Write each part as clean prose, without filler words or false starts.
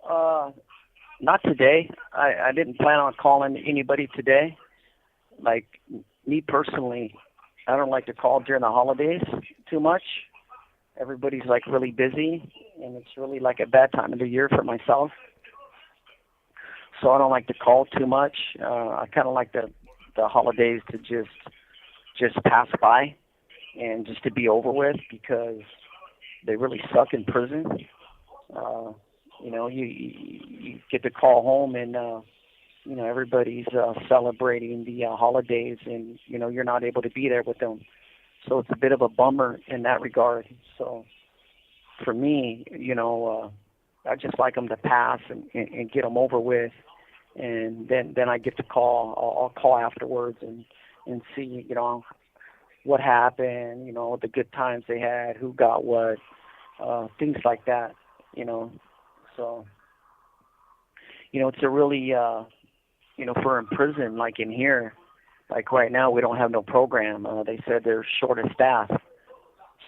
Uh, Not today. I didn't plan on calling anybody today. Like me personally, I don't like to call during the holidays too much. Everybody's like really busy, and it's really like a bad time of the year for myself. So I don't like to call too much. I kind of like the holidays to just pass by and just to be over with because they really suck in prison. Uh, you get to call home and everybody's celebrating the holidays, and you're not able to be there with them. So it's a bit of a bummer in that regard. So for me, I just like them to pass and get them over with, and then I get to call. I'll call afterwards and see what happened, the good times they had, who got what, things like that. So it's a really for in prison, like in here, like right now we don't have no program. They said they're short of staff.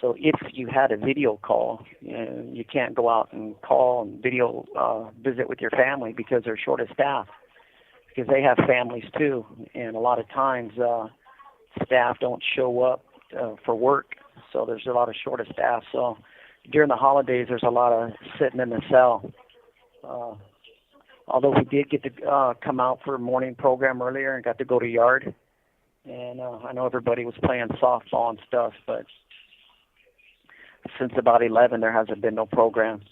So if you had a video call, you can't go out and call and video visit with your family because they're short of staff, because they have families too, and a lot of times staff don't show up for work, so there's a lot of short of staff. So during the holidays, there's a lot of sitting in the cell. Although we did get to come out for a morning program earlier and got to go to yard, and I know everybody was playing softball and stuff, but since about 11, there hasn't been no program.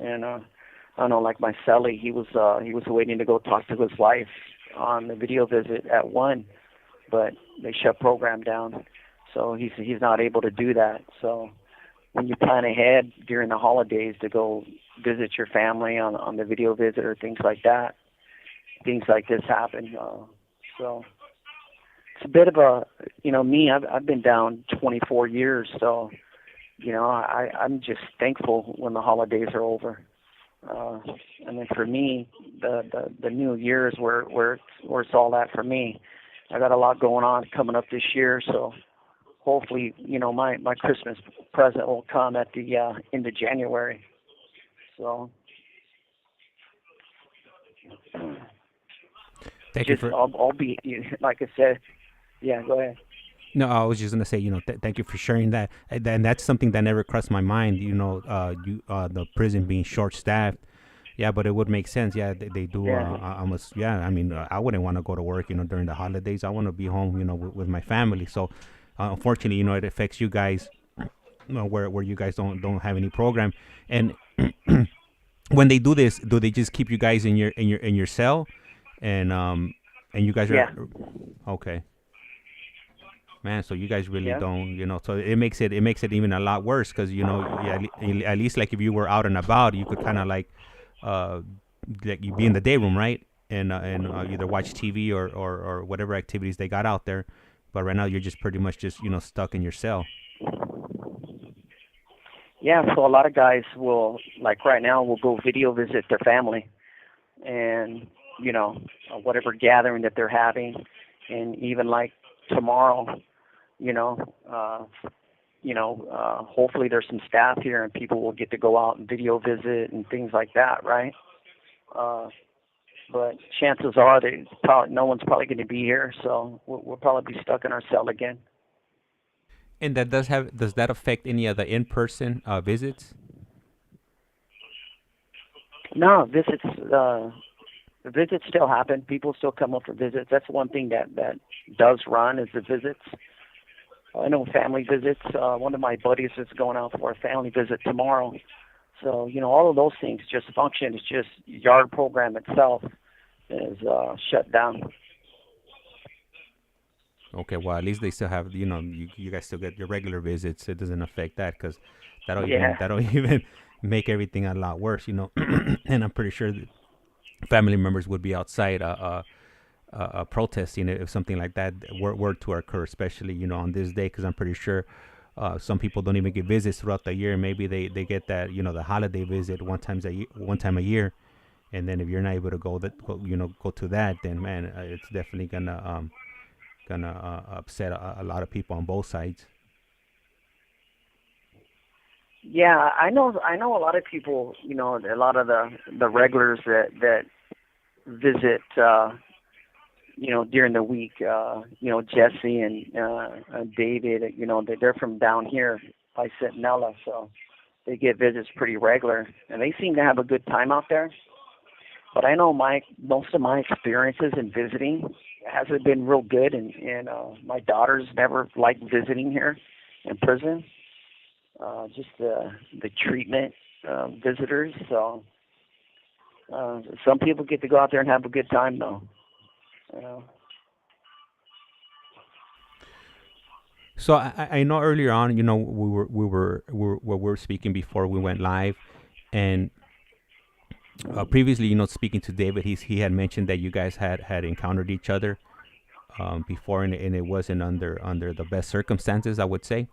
And I know, like my cellie, he was waiting to go talk to his wife on the video visit at 1, but they shut program down, so he's not able to do that. So when you plan ahead during the holidays to go visit your family on the video visit or things like that, things like this happen. So it's a bit of a, me, I've been down 24 years, so I'm just thankful when the holidays are over. And then for me, the new year is where it's all at for me. I got a lot going on coming up this year, so hopefully, my Christmas present will come at the end of January. So Thank you for. I'll be, like I said. Yeah, go ahead. No, I was just gonna say, thank you for sharing that, and that's something that never crossed my mind. The prison being short-staffed. Yeah, but it would make sense. Yeah, they do. Yeah. Almost. Yeah, I mean, I wouldn't want to go to work. During the holidays, I want to be home. With my family. So, unfortunately, it affects you guys. Where you guys don't have any program, and when they do this, do they just keep you guys in your cell, and you guys are Yeah. okay? Man, so you guys really Yeah. don't. So it makes it even a lot worse because yeah, at least like if you were out and about, you could kind of uh, like you be in the day room, right? And either watch TV or whatever activities they got out there. But right now you're just pretty much just stuck in your cell. Yeah. So a lot of guys will, like right now, will go video visit their family, and whatever gathering that they're having, and even like tomorrow, hopefully there's some staff here and people will get to go out and video visit and things like that, right? But chances are no one's probably going to be here, so we'll probably be stuck in our cell again. And does that affect any of the in-person visits? No, visits still happen. People still come up for visits. That's one thing that does run is the visits. I know family visits. One of my buddies is going out for a family visit tomorrow. So, all of those things just function. It's just yard program itself is shut down. Okay, well, at least they still have, you guys still get your regular visits. It doesn't affect that because Yeah. that'll even make everything a lot worse, And I'm pretty sure that family members would be outside protesting if something like that were to occur, especially on this day, because I'm pretty sure some people don't even get visits throughout the year. Maybe they get that the holiday visit one time a year, and then if you're not able to go to that, then man, it's definitely gonna upset a lot of people on both sides. Yeah, I know a lot of people, a lot of the regulars that visit during the week, Jesse and David, they're from down here by Centinela, so they get visits pretty regular, and they seem to have a good time out there. But I know most of my experiences in visiting hasn't been real good, and my daughter's never liked visiting here in prison. Just the treatment visitors. So some people get to go out there and have a good time, though. You know. So I know earlier on, we were speaking before we went live, and previously, speaking to David, he had mentioned that you guys had encountered each other before, and it wasn't under the best circumstances, I would say.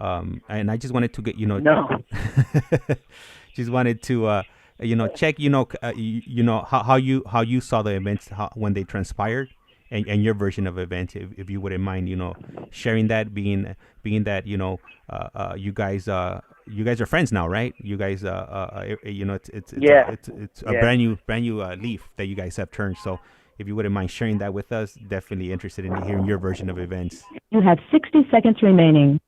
And I just wanted to get No. just wanted to check how you saw the events, when they transpired, and your version of events, if you wouldn't mind sharing that, being that you guys are friends now, right? You guys it's Yeah. it's a Yeah. brand new leaf that you guys have turned. So if you wouldn't mind sharing that with us, definitely interested in hearing your version of events. You have 60 seconds remaining.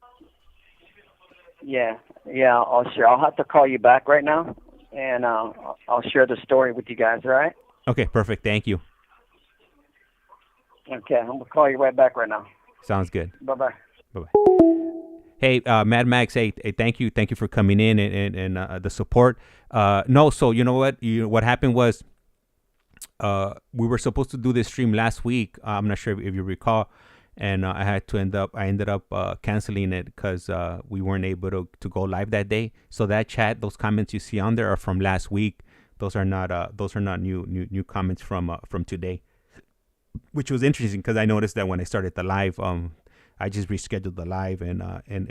Yeah. Yeah. I'll share. I'll have to call you back right now, and I'll share the story with you guys. All right? Okay, perfect. Thank you. Okay. I'm gonna call you right back right now. Sounds good. Bye bye. Bye bye. Hey, Mad Max. Hey, thank you for coming in and the support. No, so you know what? What happened was, we were supposed to do this stream last week. I'm not sure if you recall, and I ended up canceling it because we weren't able to go live that day. So that chat, those comments you see on there are from last week. Those are not new comments from today, which was interesting because I noticed that when I started the live, I just rescheduled the live, and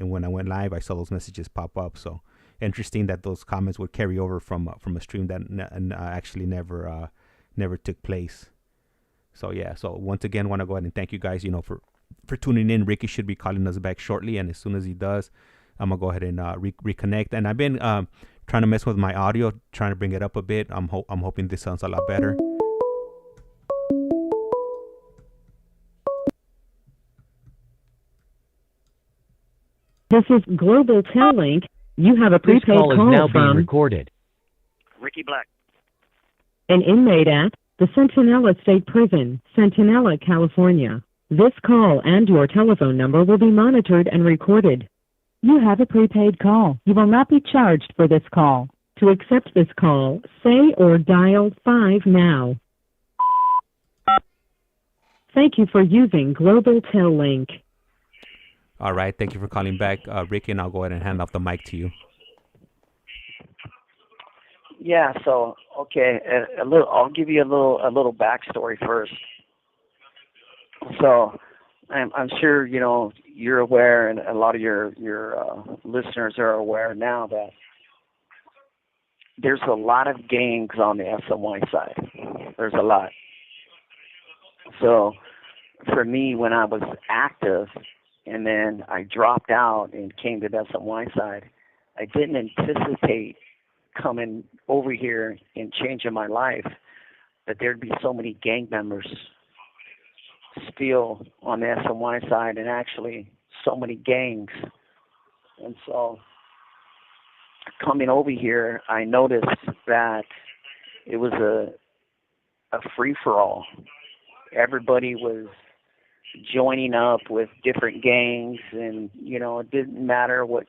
when I went live, I saw those messages pop up. So interesting that those comments would carry over from a stream that actually never took place. So yeah. So once again, want to go ahead and thank you guys, for tuning in. Ricky should be calling us back shortly, and as soon as he does, I'm gonna go ahead and reconnect. And I've been trying to mess with my audio, trying to bring it up a bit. I'm hoping this sounds a lot better. This is Global Tel Link. You have a prepaid call call is now being from recorded. Ricky Black. an inmate at the Centinela State Prison, Centinela, California. This call and your telephone number will be monitored and recorded. You have a prepaid call. You will not be charged for this call. To accept this call, say or dial 5 now. Thank you for using Global Tel Link. All right. Thank you for calling back, Ricky, and I'll go ahead and hand off the mic to you. Yeah. So okay, I'll give you a little backstory first. So I'm sure you're aware, and a lot of your listeners are aware now that there's a lot of gangs on the SMY side. There's a lot. So for me, when I was active, and then I dropped out and came to the SMY side, I didn't anticipate coming over here and changing my life that there'd be so many gang members still on the SMY side, and actually so many gangs. And so coming over here, I noticed that it was a free-for-all. Everybody was joining up with different gangs, and it didn't matter what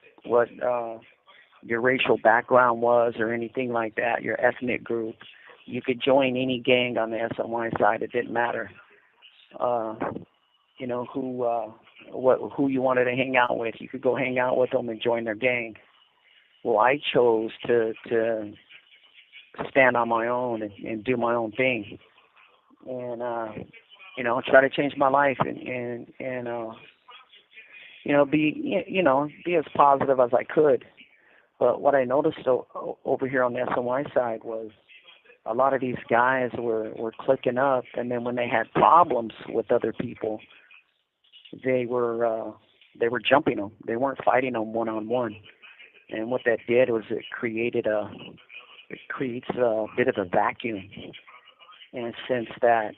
your racial background was or anything like that, your ethnic group. You could join any gang on the SMY side. It didn't matter who you wanted to hang out with. You could go hang out with them and join their gang. Well, I chose to stand on my own and do my own thing, and try to change my life and be as positive as I could. But what I noticed over here on the SOY side was a lot of these guys were clicking up, and then when they had problems with other people, they were jumping them. They weren't fighting them one-on-one. And what that did was it creates a bit of a vacuum in a sense that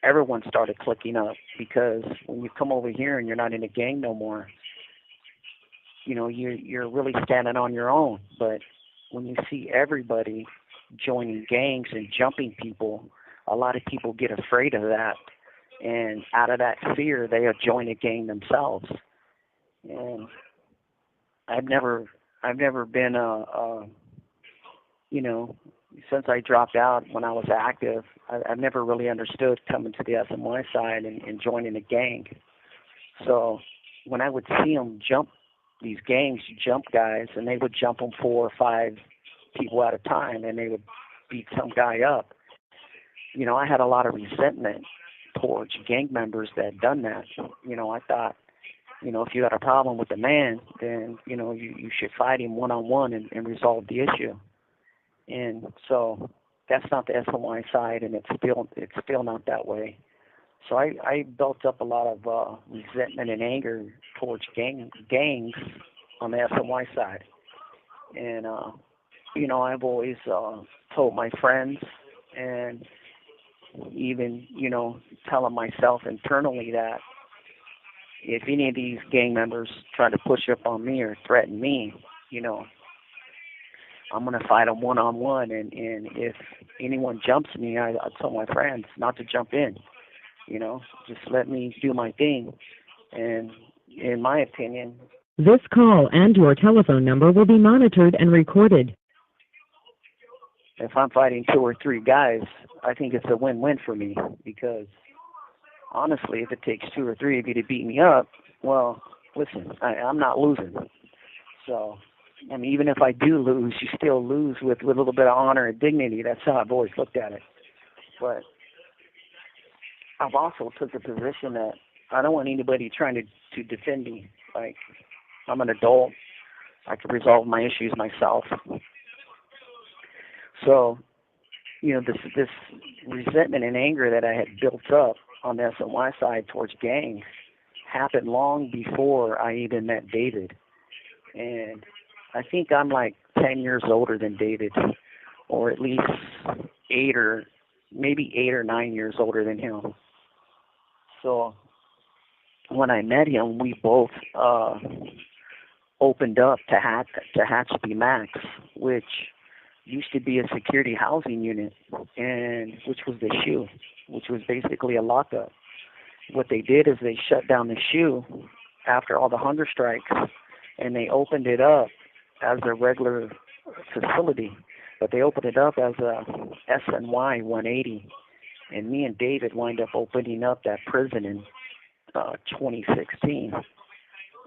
everyone started clicking up, because when you come over here and you're not in a gang no more, you know, you're really standing on your own. But when you see everybody joining gangs and jumping people, a lot of people get afraid of that, and out of that fear, they'll join a gang themselves. And I've never been you know, since I dropped out when I was active, I've never really understood coming to the SMY side and joining a gang. So when I would see them jump, these gangs jump guys, and they would jump them 4 or 5 people at a time, and they would beat some guy up. You know, I had a lot of resentment towards gang members that had done that. You know, I thought, you know, if you had a problem with the man, then, you know, you should fight him one-on-one and resolve the issue. And so that's not the SMY side, and it's still not that way. So I built up a lot of resentment and anger towards gangs on the SMY side. And, you know, I've always told my friends, and even, you know, telling myself internally that if any of these gang members try to push up on me or threaten me, you know, I'm going to fight them one-on-one. And if anyone jumps me, I tell my friends not to jump in. You know, just let me do my thing. And in my opinion, this call and your telephone number will be monitored and recorded. If I'm fighting 2 or 3 guys, I think it's a win-win for me, because honestly, if it takes 2 or 3 of you to beat me up, well, listen, I'm not losing. So, I mean, even if I do lose, you still lose with a little bit of honor and dignity. That's how I've always looked at it. But I've also took the position that I don't want anybody trying to defend me. Like, I'm an adult. I can resolve my issues myself. So, you know, this resentment and anger that I had built up on the SNY side towards gangs happened long before I even met David. And I think I'm like 10 years older than David, or at least 8 or 9 years older than him. So when I met him, we both opened up to Hatchby Max, which used to be a security housing unit, and which was the SHU, which was basically a lockup. What they did is they shut down the SHU after all the hunger strikes, and they opened it up as a regular facility, but they opened it up as a SNY 180. And me and David wind up opening up that prison in 2016.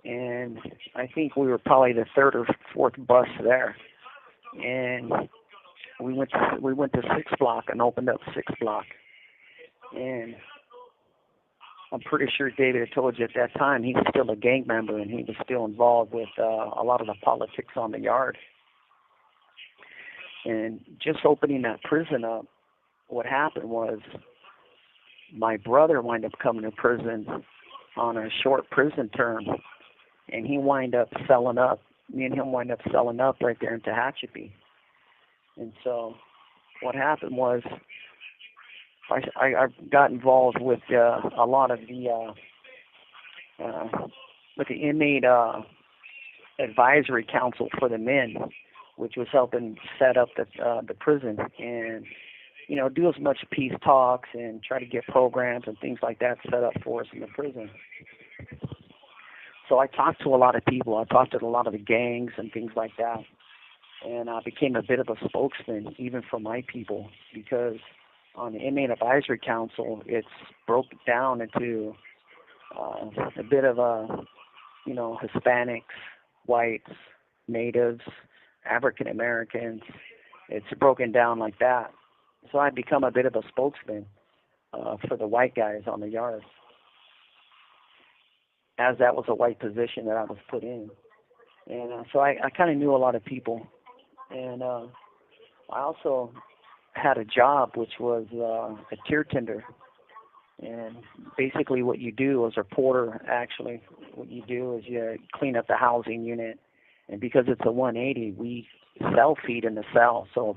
And I think we were probably the 3rd or 4th bus there. And we went to 6 Block and opened up 6 Block. And I'm pretty sure David had told you at that time he was still a gang member, and he was still involved with a lot of the politics on the yard. And just opening that prison up, what happened was my brother wound up coming to prison on a short prison term, and he wind up selling up. Me and him wind up selling up right there in Tehachapi. And so what happened was I got involved with a lot of the inmate advisory council for the men, which was helping set up the prison and, you know, do as much peace talks and try to get programs and things like that set up for us in the prison. So I talked to a lot of people. I talked to a lot of the gangs and things like that. And I became a bit of a spokesman even for my people, because on the Inmate Advisory Council, it's broken down into a bit of you know, Hispanics, whites, natives, African Americans. It's broken down like that. So I've become a bit of a spokesman for the white guys on the yard, as that was a white position that I was put in. And so I kind of knew a lot of people. And I also had a job which was a tier tender. And basically what you do as a porter, actually, what you do is you clean up the housing unit And because it's a 180, we cell feed in the cell. So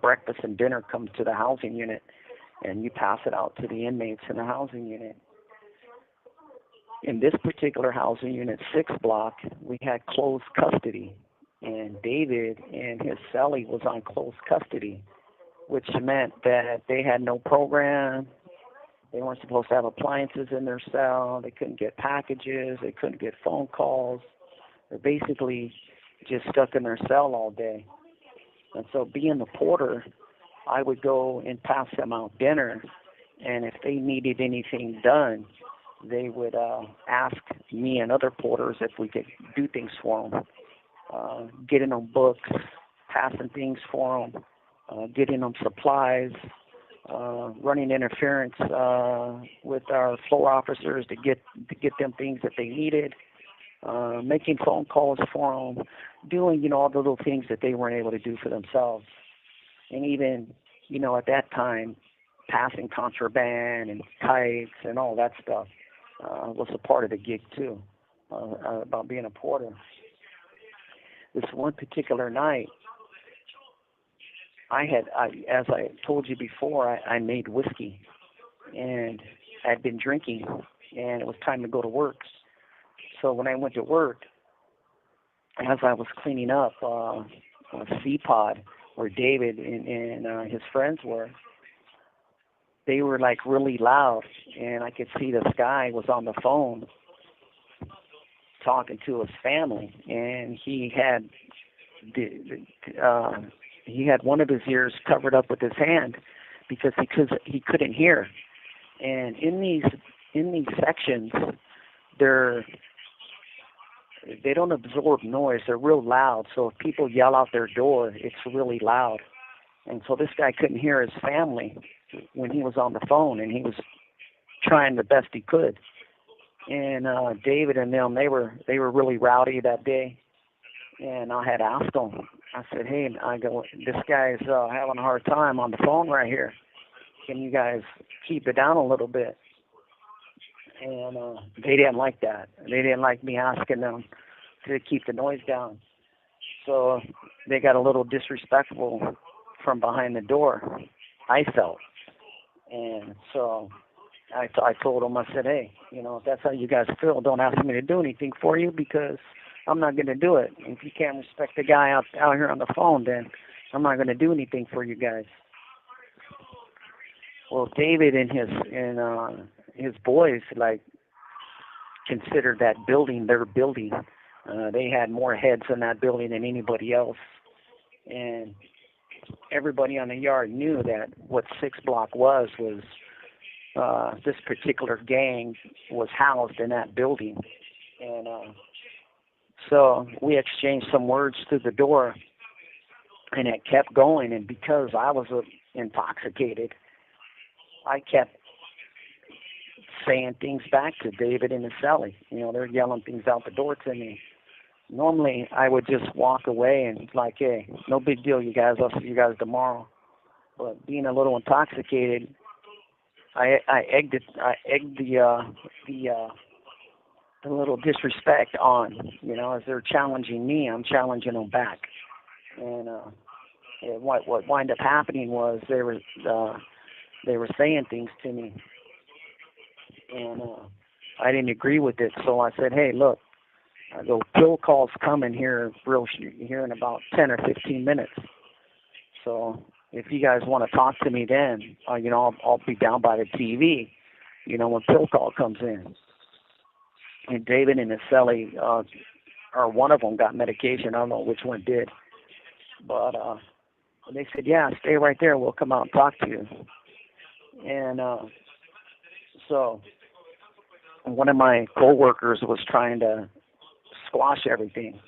breakfast and dinner comes to the housing unit, and you pass it out to the inmates in the housing unit. In this particular housing unit, 6 block, we had closed custody. And David and his cellie was on closed custody, which meant that they had no program. They weren't supposed to have appliances in their cell. They couldn't get packages. They couldn't get phone calls. They're basically just stuck in their cell all day. And so being the porter, I would go and pass them out dinner. And if they needed anything done, they would ask me and other porters if we could do things for them. Getting them books, passing things for them, getting them supplies, running interference with our floor officers to get them things that they needed, making phone calls for them, doing all the little things that they weren't able to do for themselves, and even at that time, passing contraband and kites and all that stuff was a part of the gig too, about being a porter. This one particular night, as I told you before, I made whiskey, and I'd been drinking, and it was time to go to work. So when I went to work, as I was cleaning up a C-pod where David and his friends were, they were like really loud, and I could see this guy was on the phone talking to his family, and he had one of his ears covered up with his hand because he couldn't hear. And in these sections, they don't absorb noise. They're real loud. So if people yell out their door, it's really loud. And so this guy couldn't hear his family when he was on the phone, and he was trying the best he could. And David and them, they were really rowdy that day. And I had asked them, I said, hey, this guy's having a hard time on the phone right here. Can you guys keep it down a little bit? And they didn't like that. They didn't like me asking them to keep the noise down. So they got a little disrespectful from behind the door, I felt. And so I told them, I said, hey, if that's how you guys feel, don't ask me to do anything for you because I'm not going to do it. If you can't respect the guy out here on the phone, then I'm not going to do anything for you guys. Well, David and his boys considered that building their building. They had more heads in that building than anybody else, and everybody on the yard knew that what 6 block was this particular gang was housed in that building, and so we exchanged some words through the door, and it kept going. And because I was intoxicated, I kept saying things back to David and his cellie. They're yelling things out the door to me. Normally, I would just walk away and like, hey, no big deal, you guys. I'll see you guys tomorrow. But being a little intoxicated, I egged the little disrespect on. As they're challenging me, I'm challenging them back. And what wound up happening was they were saying things to me, and I didn't agree with it. So I said, hey, look, I go, Bill call's coming here in about 10 or 15 minutes. So if you guys want to talk to me then, I'll be down by the TV, when Bill call comes in. And David and his cellie, or one of them got medication. I don't know which one did. But they said, yeah, stay right there. We'll come out and talk to you. And so one of my coworkers was trying to squash everything.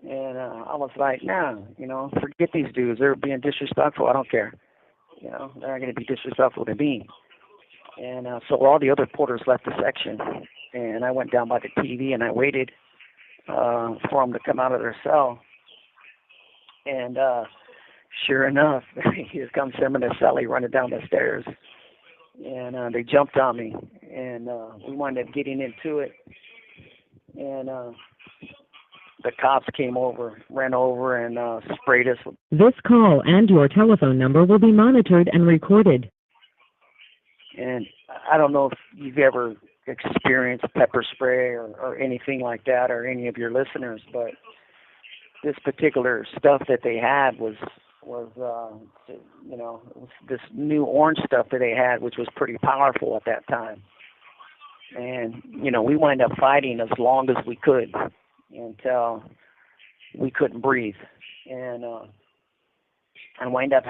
And I was like, nah, forget these dudes. They're being disrespectful. I don't care. They're not going to be disrespectful to me. And so all the other porters left the section. And I went down by the TV and I waited for them to come out of their cell. And sure enough, here comes him and his cellie running down the stairs. And they jumped on me. And we wound up getting into it. And the cops came over, ran over, and sprayed us with. This call and your telephone number will be monitored and recorded. And I don't know if you've ever experienced pepper spray or anything like that, or any of your listeners, but this particular stuff that they had was this new orange stuff that they had, which was pretty powerful at that time. And we wind up fighting as long as we could until we couldn't breathe. And I wind up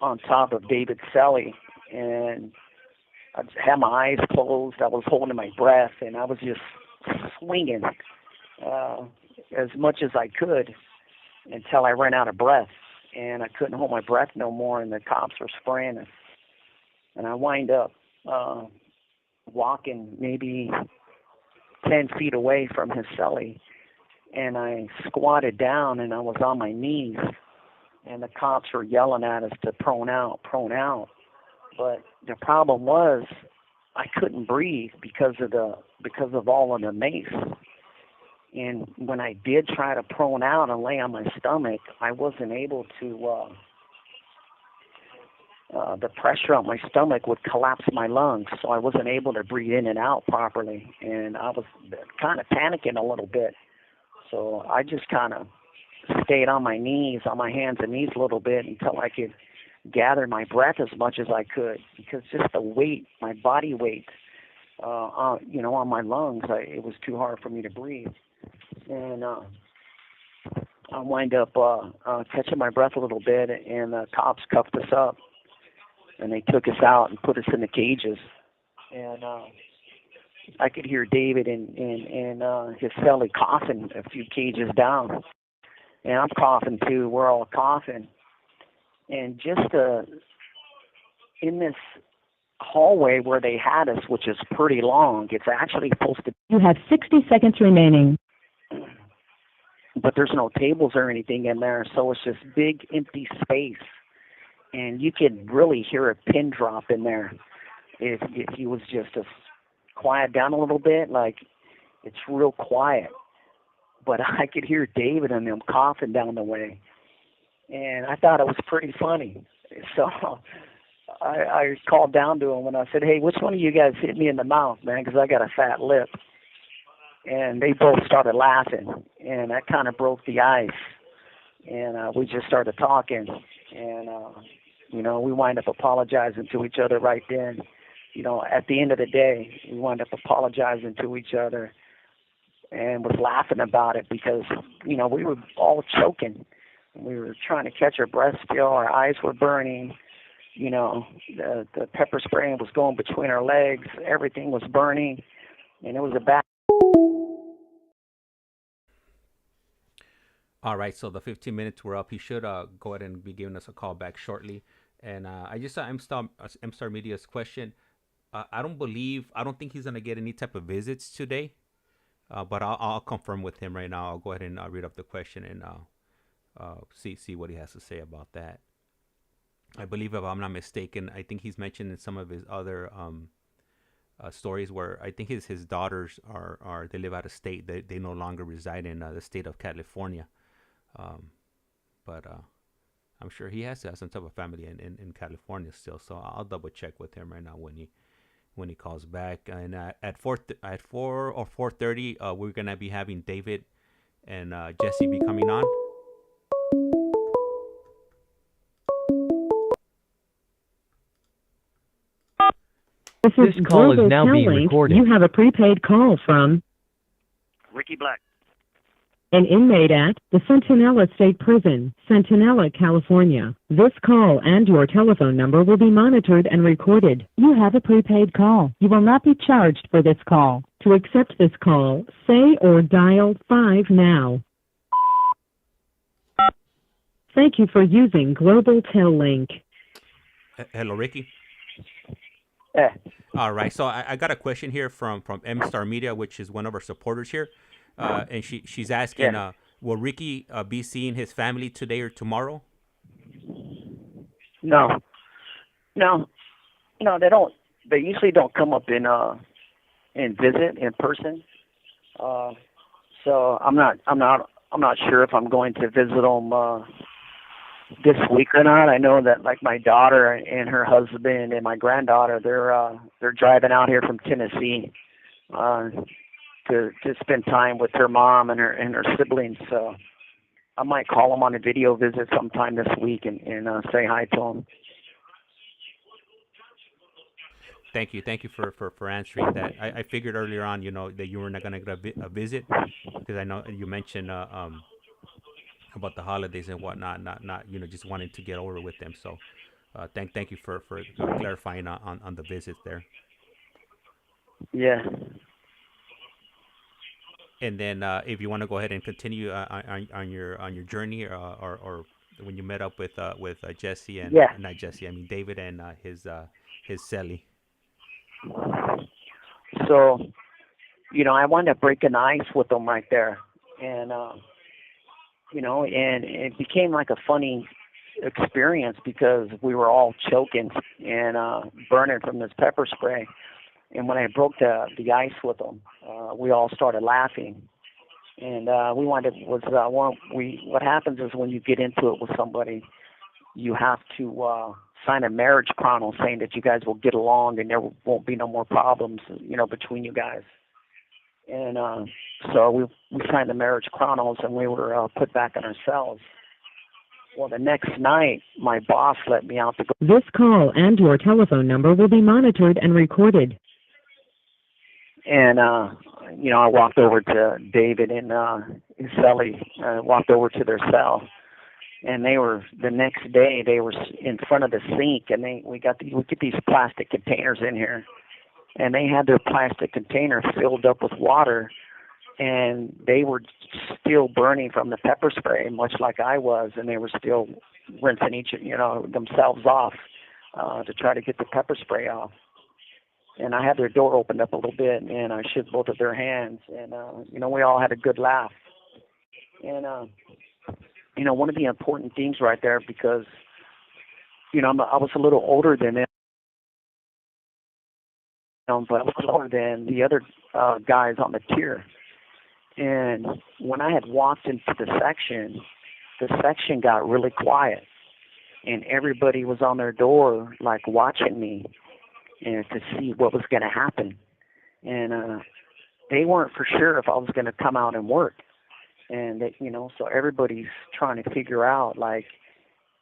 on top of David's celly, and I had my eyes closed. I was holding my breath, and I was just swinging as much as I could until I ran out of breath, and I couldn't hold my breath no more, and the cops were spraying us. And I wind up walking maybe 10 feet away from his celly, and I squatted down, and I was on my knees, and the cops were yelling at us to prone out. But the problem was I couldn't breathe because of all of the mace. And when I did try to prone out and lay on my stomach, I wasn't able to. The pressure on my stomach would collapse my lungs, so I wasn't able to breathe in and out properly. And I was kind of panicking a little bit. So I just kind of stayed on my knees, on my hands and knees a little bit until I could gather my breath as much as I could, because just the weight, my body weight, on my lungs, it was too hard for me to breathe. And I wind up catching my breath a little bit, and the cops cuffed us up, and they took us out and put us in the cages. And I could hear David and his celly coughing a few cages down. And I'm coughing too. We're all coughing. And just in this hallway where they had us, which is pretty long, it's actually supposed to... You have 60 seconds remaining. But there's no tables or anything in there, so it's just big empty space. And you could really hear a pin drop in there if you was just to quiet down a little bit. Like, it's real quiet. But I could hear David and them coughing down the way. And I thought it was pretty funny. So I called down to him and I said, hey, which one of you guys hit me in the mouth, man, because I got a fat lip. And they both started laughing. And that kind of broke the ice. And we just started talking. And, we wind up apologizing to each other right then. At the end of the day, we wind up apologizing to each other and was laughing about it because, we were all choking. We were trying to catch our breath still. Our eyes were burning. The pepper spraying was going between our legs. Everything was burning. And it was a bad... All right, so the 15 minutes were up. He should go ahead and be giving us a call back shortly. And I just saw M-Star Media's question. I don't think he's going to get any type of visits today. But I'll confirm with him right now. I'll go ahead and read up the question and see what he has to say about that. I believe, if I'm not mistaken, I think he's mentioned in some of his other stories where I think his daughters they live out of state. They no longer reside in the state of California. But I'm sure he has to have some type of family in California still. So I'll double check with him right now when he calls back. And at 4 or 4:30, we're gonna be having David and Jesse be coming on. This call is now being recorded. You have a prepaid call from Ricky Black, an inmate at the Centinela State Prison, Centinela, California. This call and your telephone number will be monitored and recorded. You have a prepaid call. You will not be charged for this call. To accept this call, say or dial 5 now. Thank you for using Global Tel Link. Hello, Ricky. Yeah. All right, so I got a question here from M-Star Media, which is one of our supporters here. And she's asking, will Ricky be seeing his family today or tomorrow? No, they don't. They usually don't come up and visit in person. So I'm not sure if I'm going to visit them this week or not. I know that like my daughter and her husband and my granddaughter, they're driving out here from Tennessee to spend time with her mom and her siblings. So I might call them on a video visit sometime this week and say hi to them. Thank you for answering that. I figured earlier on, that you were not going to get a visit, because I know you mentioned about the holidays and whatnot, not just wanting to get over with them. So thank you for clarifying on the visits there. Yeah. And then if you want to go ahead and continue on your journey, or when you met up with Jesse and not Jesse, I mean David and his celly. So, I wanted to break an ice with them right there, and and it became like a funny experience because we were all choking and burning from this pepper spray. And when I broke the ice with them, we all started laughing. And what happens is when you get into it with somebody, you have to sign a marriage chronicle saying that you guys will get along and there won't be no more problems, between you guys. And so we signed the marriage chronicles and we were put back in our cells. Well, the next night, my boss let me out to go. This call and your telephone number will be monitored and recorded. And, I walked over to David and his celly. I walked over to their cell. And the next day, they were in front of the sink, and we get these plastic containers in here. And they had their plastic container filled up with water, and they were still burning from the pepper spray, much like I was, and they were still rinsing themselves off to try to get the pepper spray off. And I had their door opened up a little bit, and I shook both of their hands, and we all had a good laugh. And one of the important things right there, because I was a little older than them, but I was older than the other guys on the tier. And when I had walked into the section got really quiet, and everybody was on their door, like watching me, and to see what was going to happen. And they weren't for sure if I was going to come out and work. And so everybody's trying to figure out like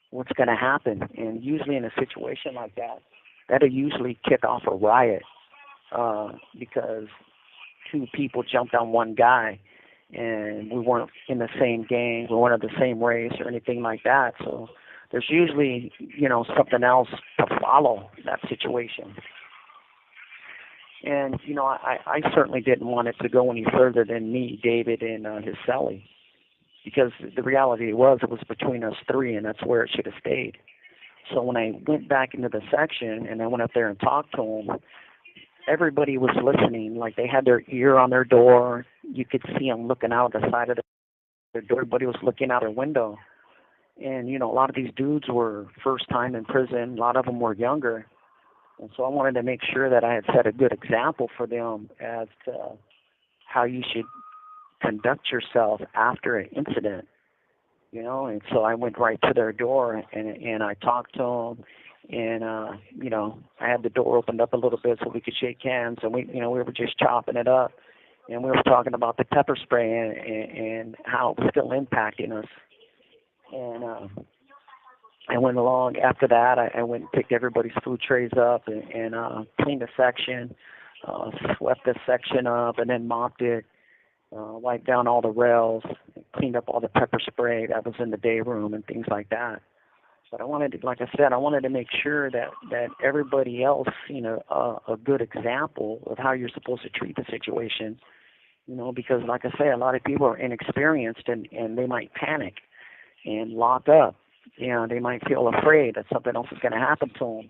what's going to happen. And usually in a situation like that, that'll usually kick off a riot because two people jumped on one guy, and we weren't in the same gang, we weren't of the same race or anything like that. So there's usually something else to follow that situation. And I certainly didn't want it to go any further than me, David, and his celly, because the reality was it was between us three, and that's where it should have stayed. So when I went back into the section and I went up there and talked to them, everybody was listening. Like they had their ear on their door. You could see them looking out the side of their door. Everybody was looking out their window. And, a lot of these dudes were first time in prison. A lot of them were younger. And so I wanted to make sure that I had set a good example for them as to how you should conduct yourself after an incident, And so I went right to their door and I talked to them. And, I had the door opened up a little bit so we could shake hands. And we were just chopping it up. And we were talking about the pepper spray and how it was still impacting us. And I went along. After that, I went and picked everybody's food trays up and cleaned the section, swept the section up, and then mopped it, wiped down all the rails, cleaned up all the pepper spray that was in the day room and things like that. But I wanted to make sure that everybody else seen a good example of how you're supposed to treat the situation, because like I say, a lot of people are inexperienced and they might panic and lock up. They might feel afraid that something else is going to happen to them.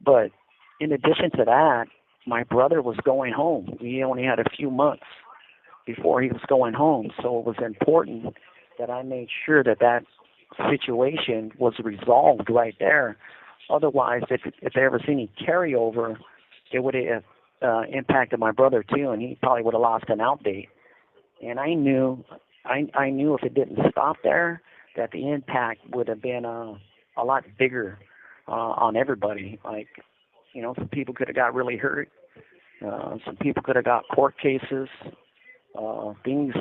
But in addition to that, my brother was going home. He only had a few months before he was going home. So it was important that I made sure that situation was resolved right there. Otherwise, if there was any carryover, it would have impacted my brother too, and he probably would have lost an out date. And I knew if it didn't stop there, that the impact would have been a lot bigger on everybody. Like, some people could have got really hurt. Some people could have got court cases. Things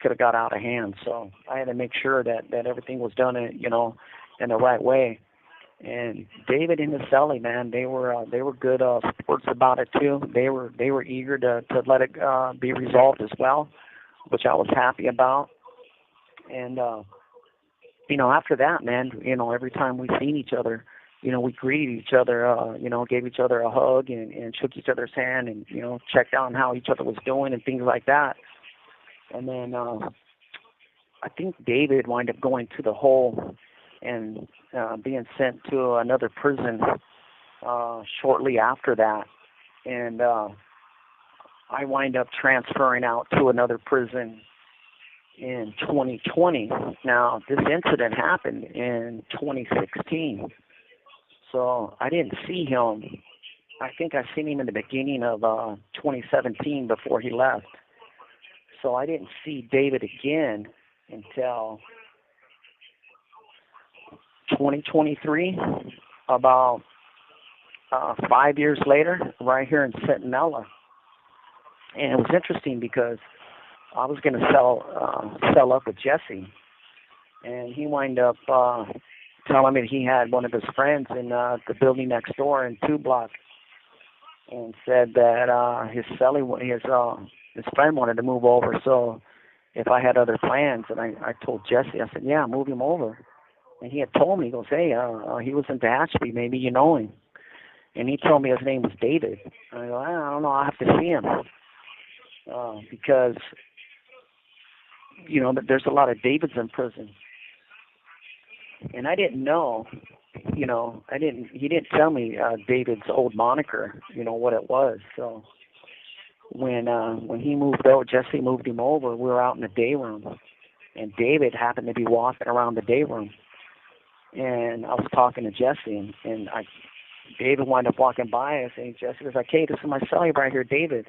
could have got out of hand. So I had to make sure that everything was done, in the right way. And David and his celly, man, they were good sports about it too. They were eager to let it be resolved as well, which I was happy about. And after that, man, every time we seen each other, we greeted each other, gave each other a hug and shook each other's hand and, checked on how each other was doing and things like that. And then I think David wound up going to the hole and being sent to another prison shortly after that. And I wind up transferring out to another prison in 2020. Now, this incident happened in 2016. So I didn't see him. I think I seen him in the beginning of 2017 before he left. So I didn't see David again until 2023, about 5 years later, right here in Centinela. And it was interesting because I was going to sell up with Jesse, and he wound up telling me he had one of his friends in the building next door in 2 Block, and said that his friend wanted to move over. So if I had other plans, and I told Jesse, I said, yeah, move him over. And he had told me, he goes, hey, he was in Tehachapi, maybe you know him. And he told me his name was David. I go, I don't know, I'll have to see him. Because, there's a lot of Davids in prison. And I didn't know, he didn't tell me David's old moniker, what it was. So when he moved over, Jesse moved him over, we were out in the day room. And David happened to be walking around the day room. And I was talking to Jesse, and David wound up walking by us, and Jesse was like, hey, this is my celly right here, David.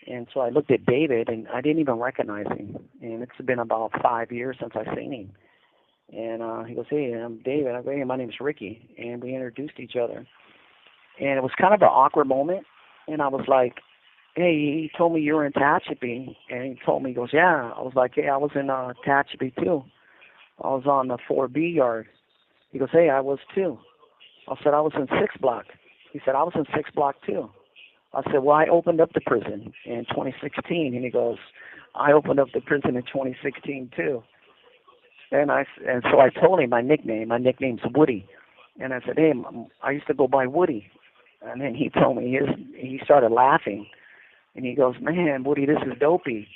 And so I looked at David, and I didn't even recognize him. And it's been about 5 years since I've seen him. And he goes, hey, I'm David. I go, hey, my name's Ricky. And we introduced each other. And it was kind of an awkward moment. And I was like, hey, he told me you were in Tehachapi. And he told me, he goes, yeah. I was like, hey, I was in Tehachapi too. I was on the 4B yard. He goes, hey, I was too. I said, I was in 6 Block. He said, I was in 6 Block too. I said, well, I opened up the prison in 2016. And he goes, I opened up the prison in 2016 too. And so I told him my nickname's Woody. And I said, hey, I used to go by Woody. And then he told me, he started laughing. And he goes, man, Woody, this is dopey.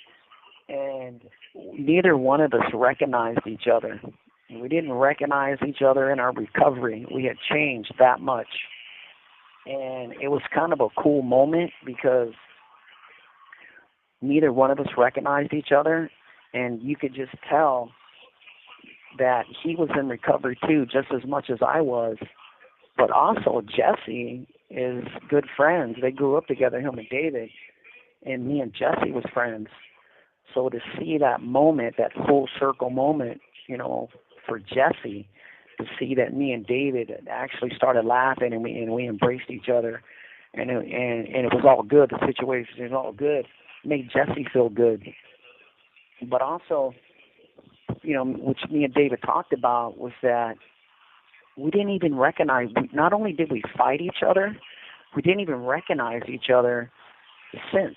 And neither one of us recognized each other. We didn't recognize each other in our recovery. We had changed that much. And it was kind of a cool moment because neither one of us recognized each other. And you could just tell that he was in recovery too, just as much as I was. But also Jesse is good friends. They grew up together, him and David. And me and Jesse was friends. So to see that moment, that full circle moment, for Jesse, to see that me and David actually started laughing and we embraced each other, and it was all good. The situation was all good. It made Jesse feel good. But also, which me and David talked about, was that we didn't even recognize. Not only did we fight each other, we didn't even recognize each other since,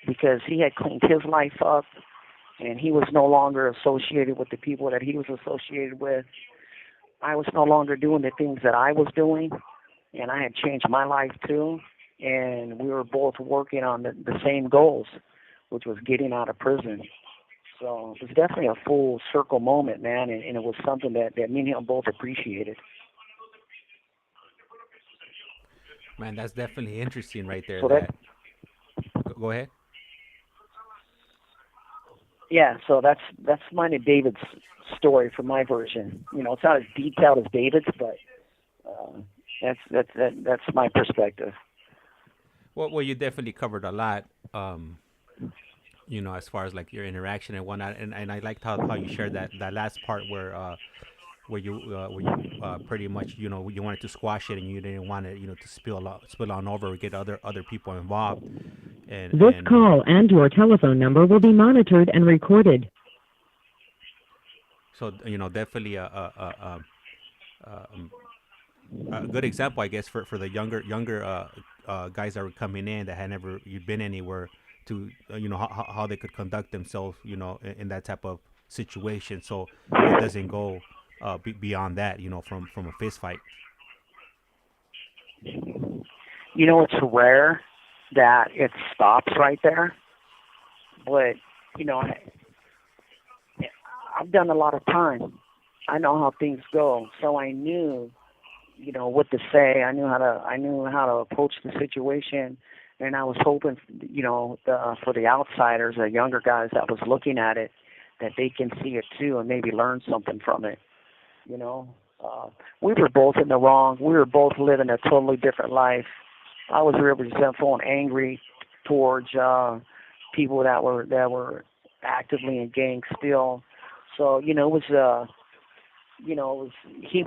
because he had cleaned his life up. And he was no longer associated with the people that he was associated with. I was no longer doing the things that I was doing. And I had changed my life too. And we were both working on the same goals, which was getting out of prison. So it was definitely a full circle moment, man. And it was something that me and him both appreciated. Man, that's definitely interesting right there. So Go ahead. Yeah, so that's mine and David's story from my version. It's not as detailed as David's, but that's my perspective. Well, you definitely covered a lot. as far as like your interaction and whatnot. And I liked how you shared that last part where you pretty much you wanted to squash it and you didn't want it to spill on over or get other people involved. and This and call and your telephone number will be monitored and recorded. so definitely a good example, I guess, for the younger guys that were coming in that had never been anywhere, to how they could conduct themselves in that type of situation, so it doesn't go beyond that, from a fist fight. It's rare that it stops right there, but I've done a lot of time. I know how things go, so I knew what to say. I knew how to approach the situation, and I was hoping for the outsiders, the younger guys that was looking at it, that they can see it too and maybe learn something from it. You know, we were both in the wrong. We were both living a totally different life. I was real resentful and angry towards people that were actively in gangs still. So he was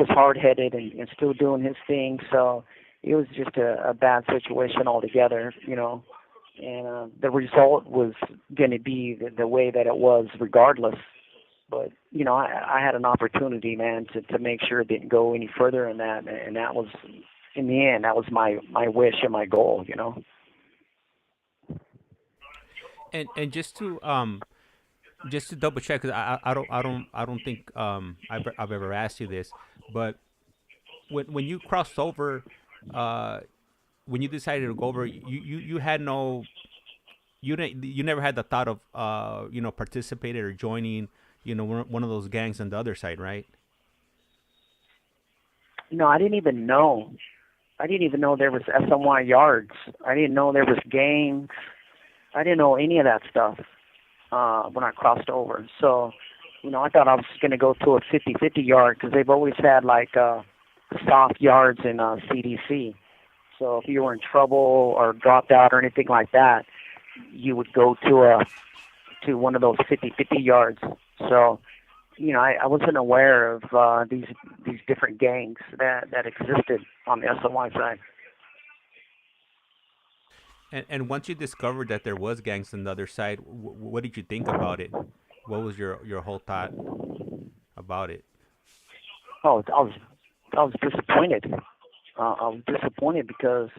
hard headed and still doing his thing. So it was just a bad situation altogether. And the result was going to be the way that it was, regardless. But I had an opportunity, man, to make sure it didn't go any further in that, and that was, in the end, that was my wish and my goal. And just to double check, because I don't think I've ever asked you this, but when you crossed over, uh, when you decided to go over, you had no, you never had the thought of participating or joining one of those gangs on the other side, right? I didn't even know. I didn't even know there was SMY yards. I didn't know there was gangs. I didn't know any of that stuff when I crossed over. So, I thought I was going to go to a 50-50 yard, because they've always had like soft yards in CDC. So if you were in trouble or dropped out or anything like that, you would go to one of those 50-50 yards. So, I wasn't aware of these different gangs that existed on the SOY side. And once you discovered that there was gangs on the other side, what did you think about it? What was your whole thought about it? Oh, I was disappointed. I was disappointed because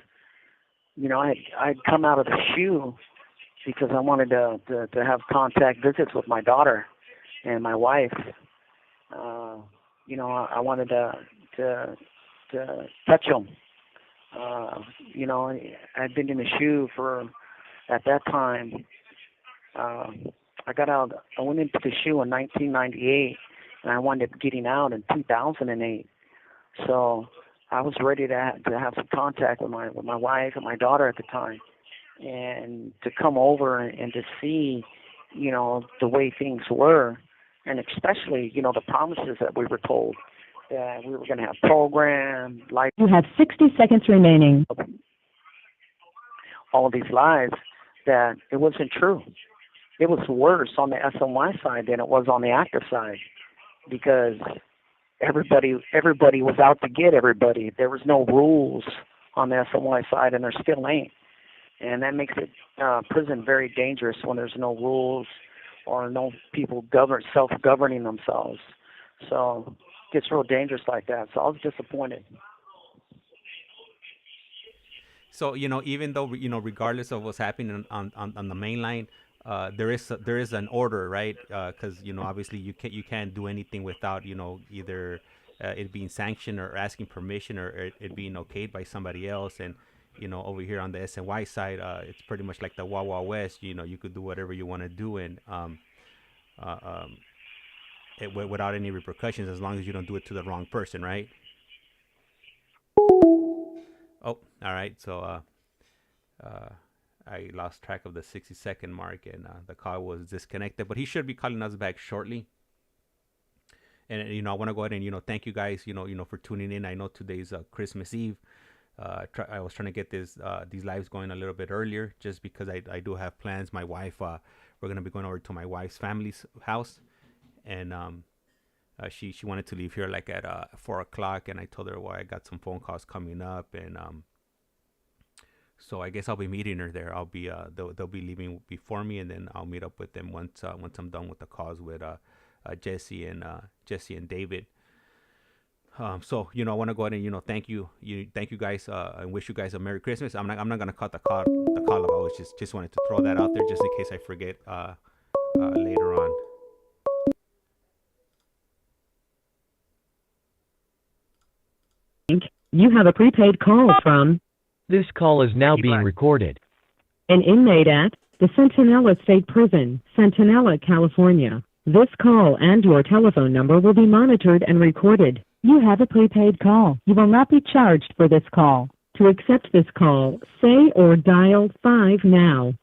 I'd come out of the shoe because I wanted to have contact visits with my daughter and my wife. I wanted to touch them. I'd been in the shoe at that time. I got out. I went into the shoe in 1998, and I wound up getting out in 2008. So I was ready to have some contact with my wife and my daughter at the time, and to come over and to see, the way things were, and especially, the promises that we were told that we were going to have program, like You have 60 seconds remaining. all of these lives, that it wasn't true. It was worse on the SMY side than it was on the active side, because everybody was out to get everybody. There was no rules on the SMY side, and there still ain't. And that makes it prison very dangerous when there's no rules or no people self-governing themselves. So it gets real dangerous like that. So I was disappointed. So even though regardless of what's happening on the main line, there is an order, right? Because obviously you can't do anything without either it being sanctioned or asking permission, or it being okayed by somebody else. And over here on the SNY side, it's pretty much like the Wawa West. You could do whatever you want to do, and uh, um, without any repercussions, as long as you don't do it to the wrong person, right? Oh, all right. So uh, I lost track of the 60-second mark, and the call was disconnected. But he should be calling us back shortly. And I want to go ahead and thank you guys for tuning in. I know today's Christmas Eve. I was trying to get these lives going a little bit earlier, just because I do have plans. My wife, we're we're gonna be going over to my wife's family's house, and she wanted to leave here like at 4 o'clock, and I told her, well, I got some phone calls coming up, and so I guess I'll be meeting her there. I'll be they'll be leaving before me, and then I'll meet up with them once I'm done with the calls with Jesse and David. So I want to go ahead and thank you guys, and wish you guys a Merry Christmas. I'm not gonna cut the call up. I was just wanted to throw that out there just in case I forget later on. You have a prepaid call from This call is now being recorded. an inmate at the Centinela State Prison, Centinela, California. This call and your telephone number will be monitored and recorded. You have a prepaid call. You will not be charged for this call. To accept this call, say or dial 5 now.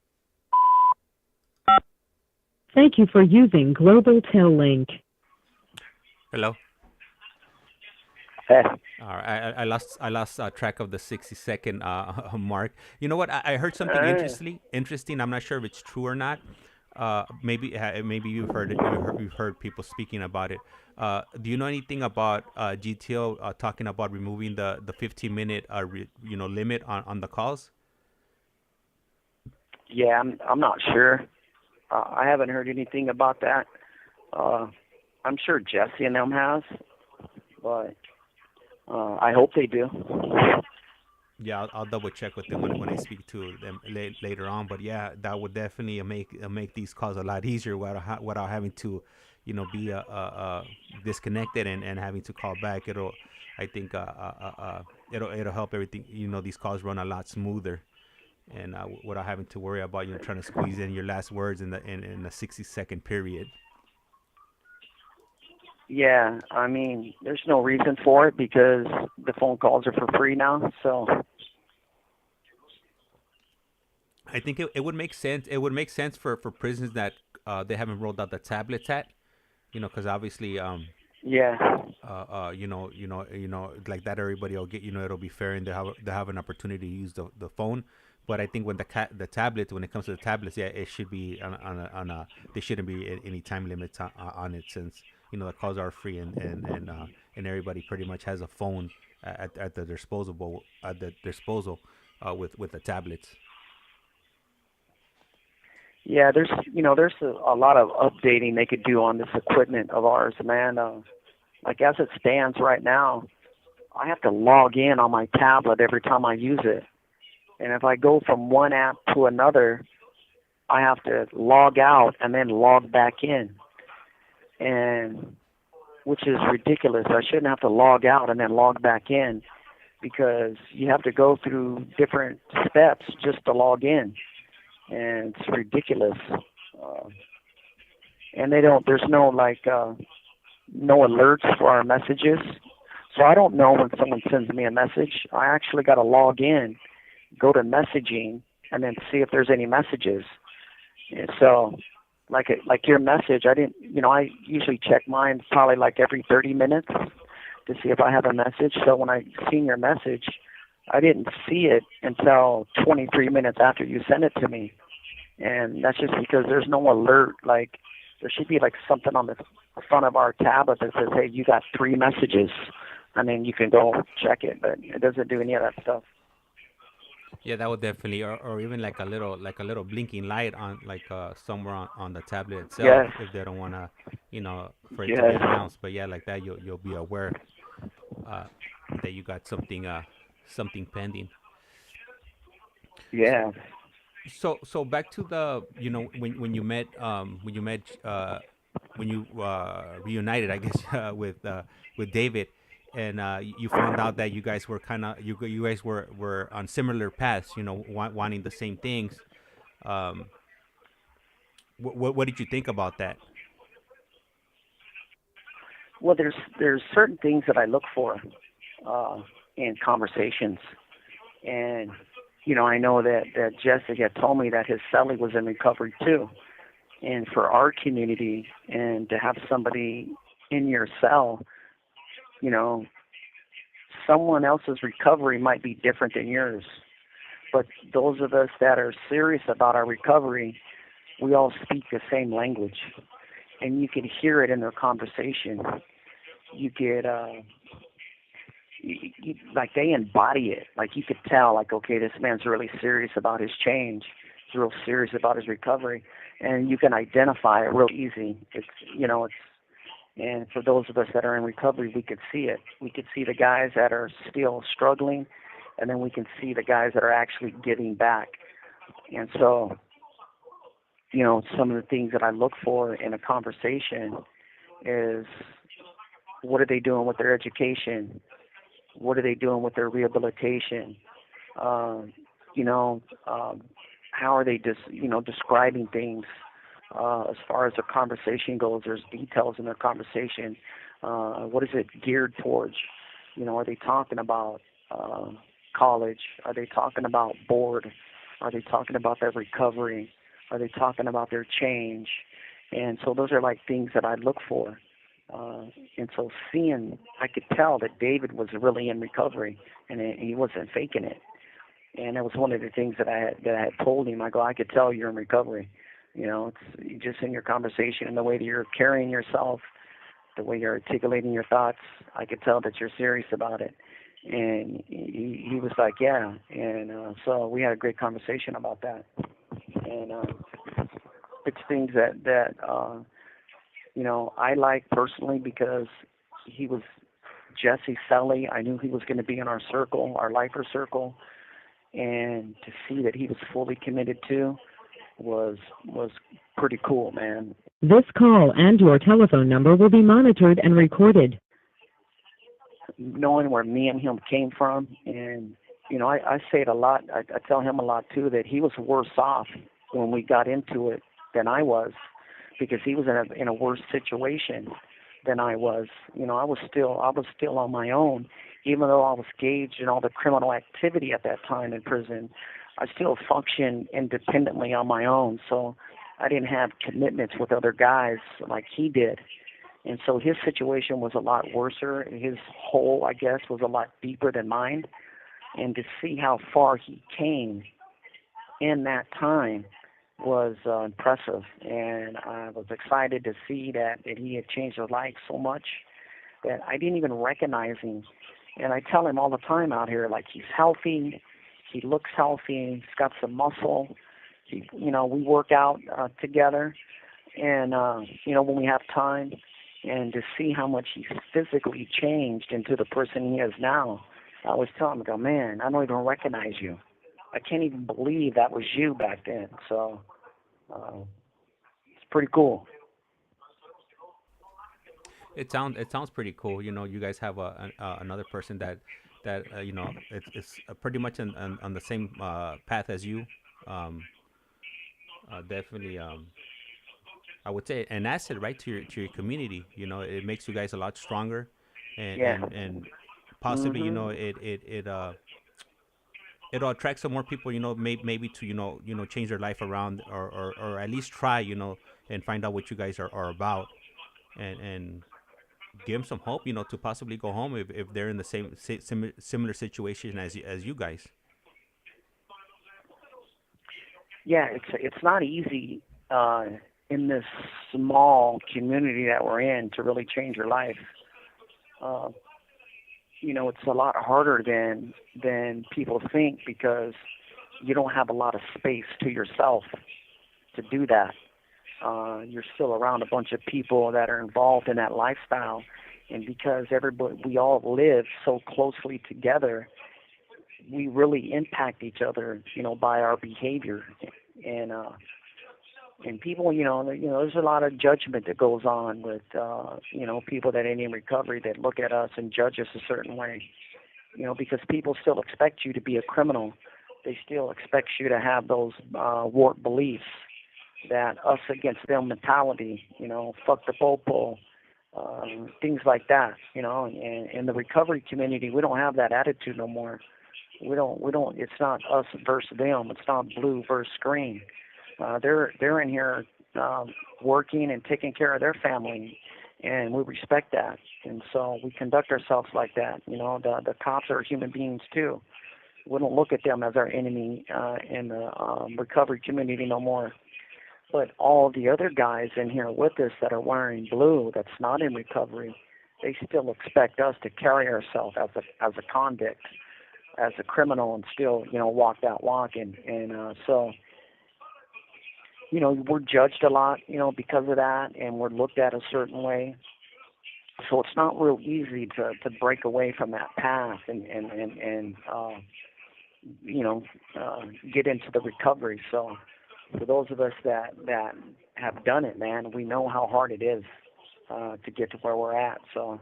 Thank you for using Global Tel Link. Hello. Hey. All right, I lost track of the 60-second mark. You know what? I heard something interesting. I'm not sure if it's true or not. Maybe you've heard it. You've heard people speaking about it. Do you know anything about GTO talking about removing the 15-minute limit on the calls? Yeah, I'm not sure. I haven't heard anything about that. I'm sure Jesse and them has, but I hope they do. Yeah, I'll double check with them when I speak to them later on. But yeah, that would definitely make these calls a lot easier without having to, be disconnected and having to call back. It'll help everything. These calls run a lot smoother, and without having to worry about trying to squeeze in your last words in a 60-second period. Yeah, I mean, there's no reason for it because the phone calls are for free now. So I think it would make sense. It would make sense for prisons that they haven't rolled out the tablets at, because obviously, yeah, like that, everybody will get, it'll be fair and they have an opportunity to use the phone. But I think when the tablets, when it comes to the tablets, yeah, it should be on a there shouldn't be any time limits on it, since the calls are free and everybody pretty much has a phone at their disposal with the tablets. Yeah, there's a lot of updating they could do on this equipment of ours, man. Like as it stands right now, I have to log in on my tablet every time I use it. And if I go from one app to another, I have to log out and then log back in. And which is ridiculous. I shouldn't have to log out and then log back in, because you have to go through different steps just to log in. And it's ridiculous. And there's no no alerts for our messages. So I don't know when someone sends me a message. I actually got to log in, go to messaging, and then see if there's any messages. And so like your message, I usually check mine probably like every 30 minutes to see if I have a message. So when I seen your message, I didn't see it until 23 minutes after you sent it to me. And that's just because there's no alert. Like there should be like something on the front of our tablet that says, hey, you got 3 messages. And then you can go check it, but it doesn't do any of that stuff. Yeah, that would definitely, or even like a little blinking light on somewhere on the tablet itself, yes. If they don't want to, for it to be announced. But yeah, like that, you'll be aware that you got something pending. Yeah. So back to the when you reunited, I guess, with David. And you found out that you guys were you guys were on similar paths, wanting the same things. What did you think about that? Well, there's certain things that I look for in conversations, and I know that Jesse had told me that his cellie was in recovery too, and for our community and to have somebody in your cell. Someone else's recovery might be different than yours. But those of us that are serious about our recovery, we all speak the same language, and you can hear it in their conversation. You get like they embody it. Like you could tell, like, okay, this man's really serious about his change. He's real serious about his recovery, and you can identify it real easy. And for those of us that are in recovery, we could see it. We could see the guys that are still struggling, and then we can see the guys that are actually giving back. And so, some of the things that I look for in a conversation is, what are they doing with their education? What are they doing with their rehabilitation? How are they describing things as far as their conversation goes? There's details in their conversation. What is it geared towards? Are they talking about college? Are they talking about board? Are they talking about their recovery? Are they talking about their change? And so those are like things that I look for. And so I could tell that David was really in recovery, and he wasn't faking it. And that was one of the things that I had told him. I could tell you're in recovery. It's just in your conversation and the way that you're carrying yourself, the way you're articulating your thoughts. I could tell that you're serious about it. And he was like, yeah. And so we had a great conversation about that. And it's things that I like personally, because he was Jesse Selly. I knew he was going to be in our circle, our lifer circle, and to see that he was fully committed to was pretty cool, man. This call and your telephone number will be monitored and recorded. Knowing where me and him came from, and I say it a lot. I tell him a lot too, that he was worse off when we got into it than I was, because he was in a worse situation than I was. I was still on my own, even though I was engaged in all the criminal activity at that time in prison. I still functioned independently on my own, so I didn't have commitments with other guys like he did. And so his situation was a lot worse. His hole, I guess, was a lot deeper than mine. And to see how far he came in that time was impressive. And I was excited to see that he had changed his life so much that I didn't even recognize him. And I tell him all the time out here, like, he's healthy, he looks healthy, he's got some muscle. We work out together, and when we have time, and to see how much he's physically changed into the person he is now, I always tell him, I go, man, I don't even recognize you. I can't even believe that was you back then. So it's pretty cool. It sounds pretty cool. You guys have another person that it's pretty much on the same path as you. Definitely, I would say an asset, right, to your community. It makes you guys a lot stronger, and possibly it'll attract some more people. Maybe to change their life around, or at least try, and find out what you guys are about, and give them some hope, to possibly go home if they're in the similar situation as you guys. Yeah, it's not easy in this small community that we're in to really change your life. It's a lot harder than people think, because you don't have a lot of space to yourself to do that. You're still around a bunch of people that are involved in that lifestyle, and because we all live so closely together, we really impact each other, by our behavior, and people, there's a lot of judgment that goes on with, people that ain't in recovery, that look at us and judge us a certain way, because people still expect you to be a criminal. They still expect you to have those warped beliefs, that us against them mentality, fuck the popo, things like that, and in the recovery community, we don't have that attitude no more. We don't, it's not us versus them. It's not blue versus green. They're in here working and taking care of their family, and we respect that. And so we conduct ourselves like that. The cops are human beings too. We don't look at them as our enemy in the recovery community no more. But all the other guys in here with us that are wearing blue, that's not in recovery, they still expect us to carry ourselves as a convict, as a criminal, and still, walk that walk. And so, we're judged a lot, because of that, and we're looked at a certain way. So it's not real easy to break away from that path and get into the recovery. So for those of us that have done it, man, we know how hard it is to get to where we're at. So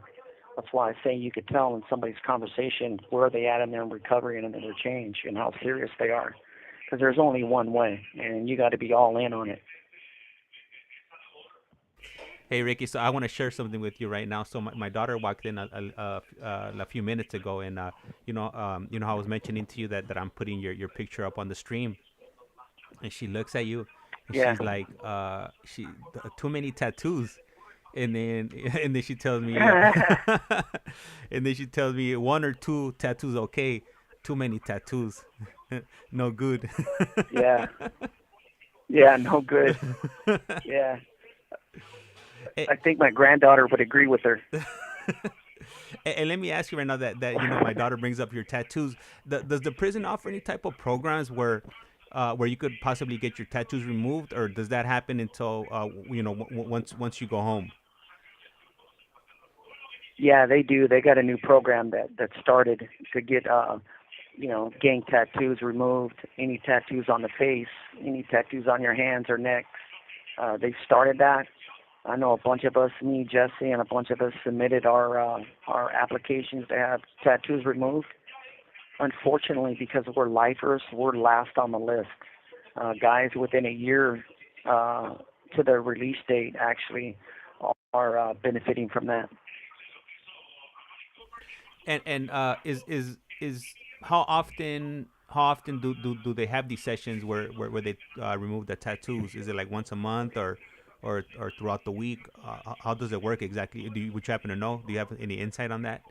that's why I say you could tell in somebody's conversation where they at in their recovery and in their change and how serious they are. Because there's only one way, and you got to be all in on it. Hey, Ricky, so I want to share something with you right now. So my daughter walked in a few minutes ago, and I was mentioning to you that I'm putting your picture up on the stream, and she looks at you, and she's like, too many tattoos, and then she tells me, and then she tells me 1 or 2 tattoos, okay, too many tattoos, no good. Yeah, no good. Yeah. I think my granddaughter would agree with her. And let me ask you right now that my daughter brings up your tattoos. Does the prison offer any type of programs where you could possibly get your tattoos removed, or does that happen until once you go home? Yeah, they do. They got a new program that started to get gang tattoos removed. Any tattoos on the face, any tattoos on your hands or neck. They started that. I know a bunch of us, me, Jesse, and a bunch of us submitted our applications to have tattoos removed. Unfortunately, because we're lifers, we're last on the list. Guys within a year to their release date actually are benefiting from that. And is how often do they have these sessions where they remove the tattoos? Is it like once a month or throughout the week? How does it work exactly? Would you happen to know? Do you have any insight on that?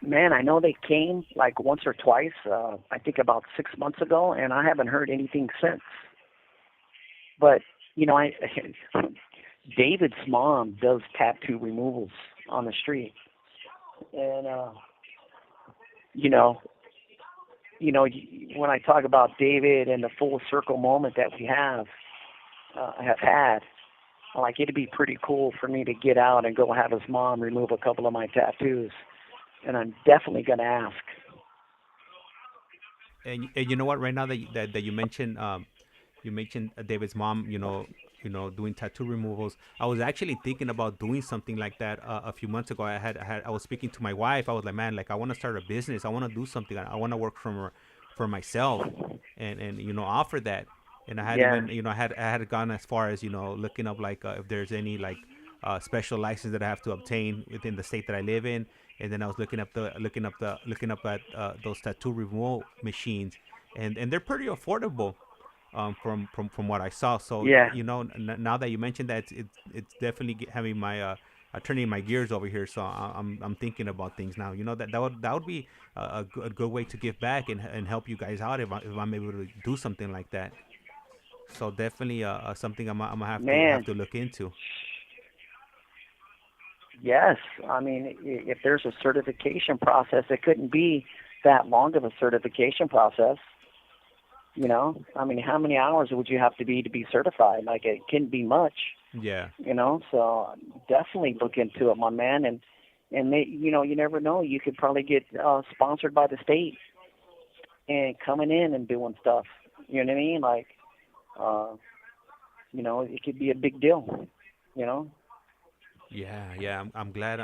Man, I know they came like once or twice, I think about 6 months ago, and I haven't heard anything since. But, David's mom does tattoo removals on the street. And, when I talk about David and the full circle moment that we have had, like, it'd be pretty cool for me to get out and go have his mom remove a couple of my tattoos. And I'm definitely going to ask. And you know what? Right now that you mentioned David's mom, doing tattoo removals. I was actually thinking about doing something like that a few months ago. I was speaking to my wife. I was like, man, like I want to start a business. I want to do something. I want to work for myself, and offer that. And I had even I had gone as far as looking up like if there's any like special license that I have to obtain within the state that I live in. And then I was looking up at those tattoo removal machines, and they're pretty affordable, from what I saw. So now that you mentioned that, it's definitely having my turning my gears over here. So I'm thinking about things now. That would be a good way to give back and help you guys out if I'm able to do something like that. So definitely something I'm gonna have to look into. Yes, I mean, if there's a certification process, it couldn't be that long of a certification process. I mean, how many hours would you have to be certified? Like, it couldn't be much. Yeah. So definitely look into it, my man. And you never know. You could probably get sponsored by the state and coming in and doing stuff. You know what I mean? Like, it could be a big deal. Yeah. I'm glad.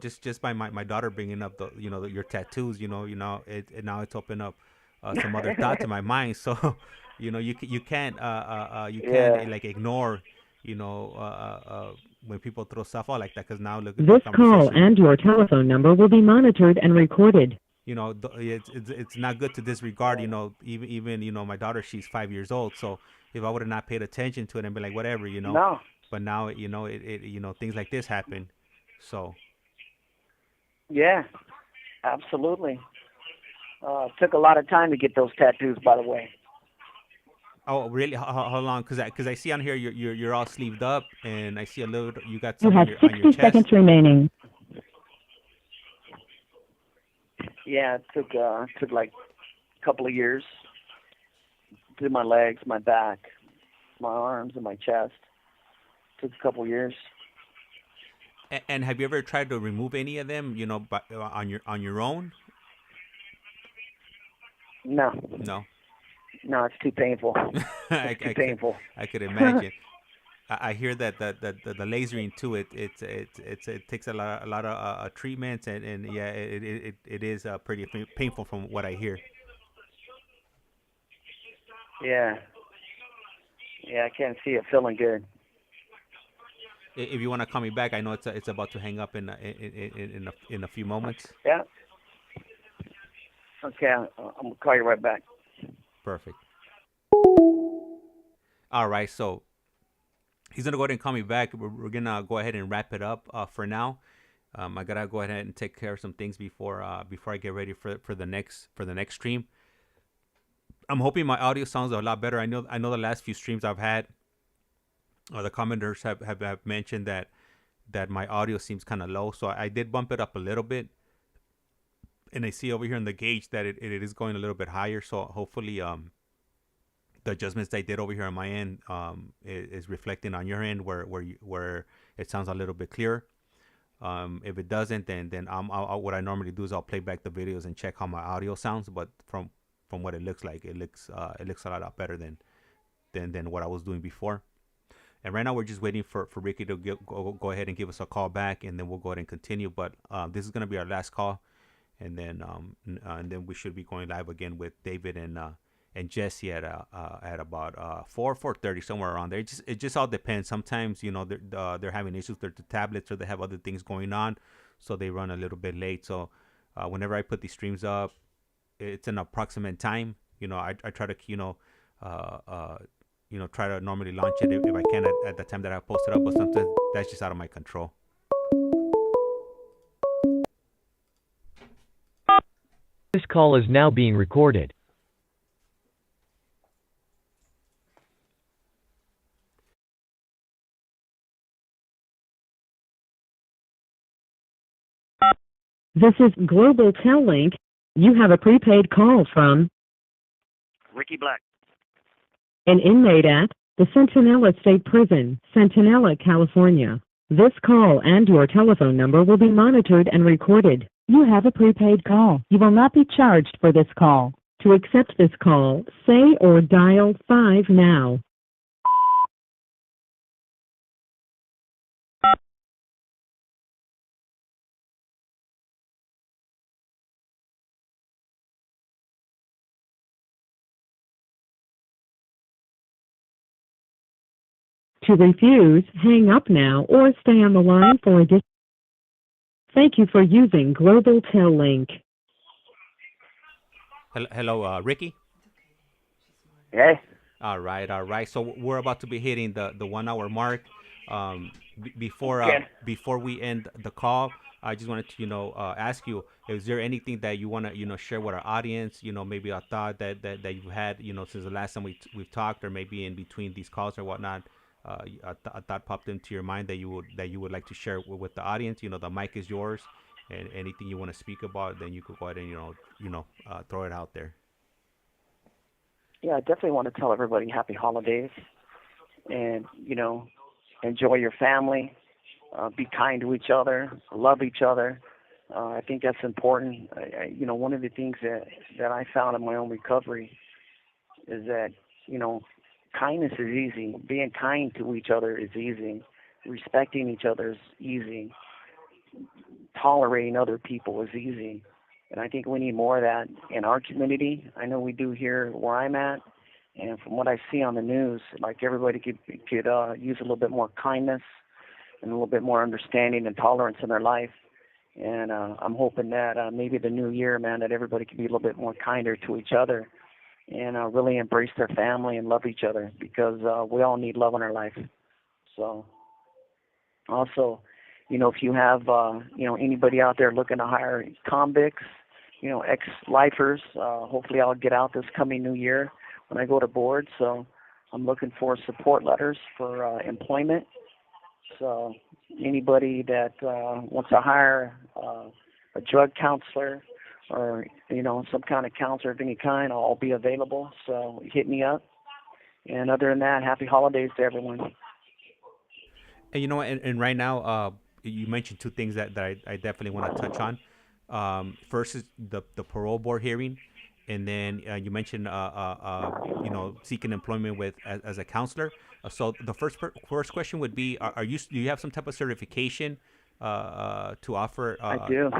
Just by my daughter bringing up your tattoos. Now it's opened up some other thoughts in my mind. So, you can't like ignore when people throw stuff out like that, because now look at this call and your telephone number will be monitored and recorded. It's not good to disregard. Even my daughter, she's 5 years old. So if I would have not paid attention to it and be like whatever, No. But now, things like this happen. So. Yeah, absolutely. Took a lot of time to get those tattoos, by the way. Oh, really? How long? Cause I see on here you're all sleeved up, and I see a little. You got You some have on your 60 seconds chest. remaining. Yeah, it took like a couple of years. Did my legs, my back, my arms, and my chest. Took a couple of years. And have you ever tried to remove any of them? But on your own? No, No. no, it's too painful. I, It's too I could painful. I could imagine. I hear that the lasering too. It takes a lot of treatments, and yeah, it is pretty painful from what I hear. Yeah, yeah, I can't see it feeling good. If you want to call me back, I know it's about to hang up in a few moments. Yeah. Okay, I'm gonna call you right back. Perfect. All right, so he's gonna go ahead and call me back. We're gonna go ahead and wrap it up for now. I gotta go ahead and take care of some things before I get ready for the next stream. I'm hoping my audio sounds a lot better. I know the last few streams I've had, the commenters have mentioned that my audio seems kind of low, so I did bump it up a little bit, and I see over here in the gauge that it is going a little bit higher. So hopefully the adjustments I did over here on my end is reflecting on your end where it sounds a little bit clearer. If it doesn't, then what I normally do is I'll play back the videos and check how my audio sounds. But from what it looks like, it looks a lot better than what I was doing before. And right now we're just waiting for Ricky to go ahead and give us a call back, and then we'll go ahead and continue. But this is gonna be our last call, and then we should be going live again with David and Jesse at about 4:30, somewhere around there. It just all depends. Sometimes they're having issues with the tablets, or they have other things going on, so they run a little bit late. So whenever I put these streams up, it's an approximate time. I try to try to normally launch it if I can at the time that I posted up, but sometimes that's just out of my control. This call is now being recorded. This is Global Tel Link. You have a prepaid call from Ricky Black. an inmate at the Centinela State Prison, Centinela, California. This call and your telephone number will be monitored and recorded. You have a prepaid call. You will not be charged for this call. To accept this call, say or dial 5 now. To refuse, hang up now or stay on the line for additional. Thank you for using Global Tel Link. Hello, Ricky. Hey. All right. So we're about to be hitting the 1 hour mark. Before before we end the call, I just wanted to ask you, is there anything that you want to share with our audience? Maybe a thought that you've had since the last time we've talked, or maybe in between these calls or whatnot. A thought popped into your mind that you would like to share with the audience. The mic is yours, and anything you want to speak about, then you could go ahead and throw it out there. Yeah, I definitely want to tell everybody happy holidays, and enjoy your family, be kind to each other, love each other. I think that's important. One of the things that I found in my own recovery is that kindness is easy. Being kind to each other is easy. Respecting each other is easy. Tolerating other people is easy. And I think we need more of that in our community. I know we do here where I'm at. And from what I see on the news, like everybody could use a little bit more kindness and a little bit more understanding and tolerance in their life. And I'm hoping that maybe the new year, man, that everybody can be a little bit more kinder to each other and really embrace their family and love each other, because we all need love in our life. So also, if you have, anybody out there looking to hire convicts, ex-lifers, hopefully I'll get out this coming new year when I go to board. So I'm looking for support letters for employment. So anybody that wants to hire a drug counselor or, some kind of counselor of any kind, I'll be available. So hit me up. And other than that, happy holidays to everyone. And and right now, you mentioned two things that I definitely want to touch on. First is the parole board hearing, and then you mentioned seeking employment with as a counselor. So the first question would be: do you have some type of certification to offer? I do.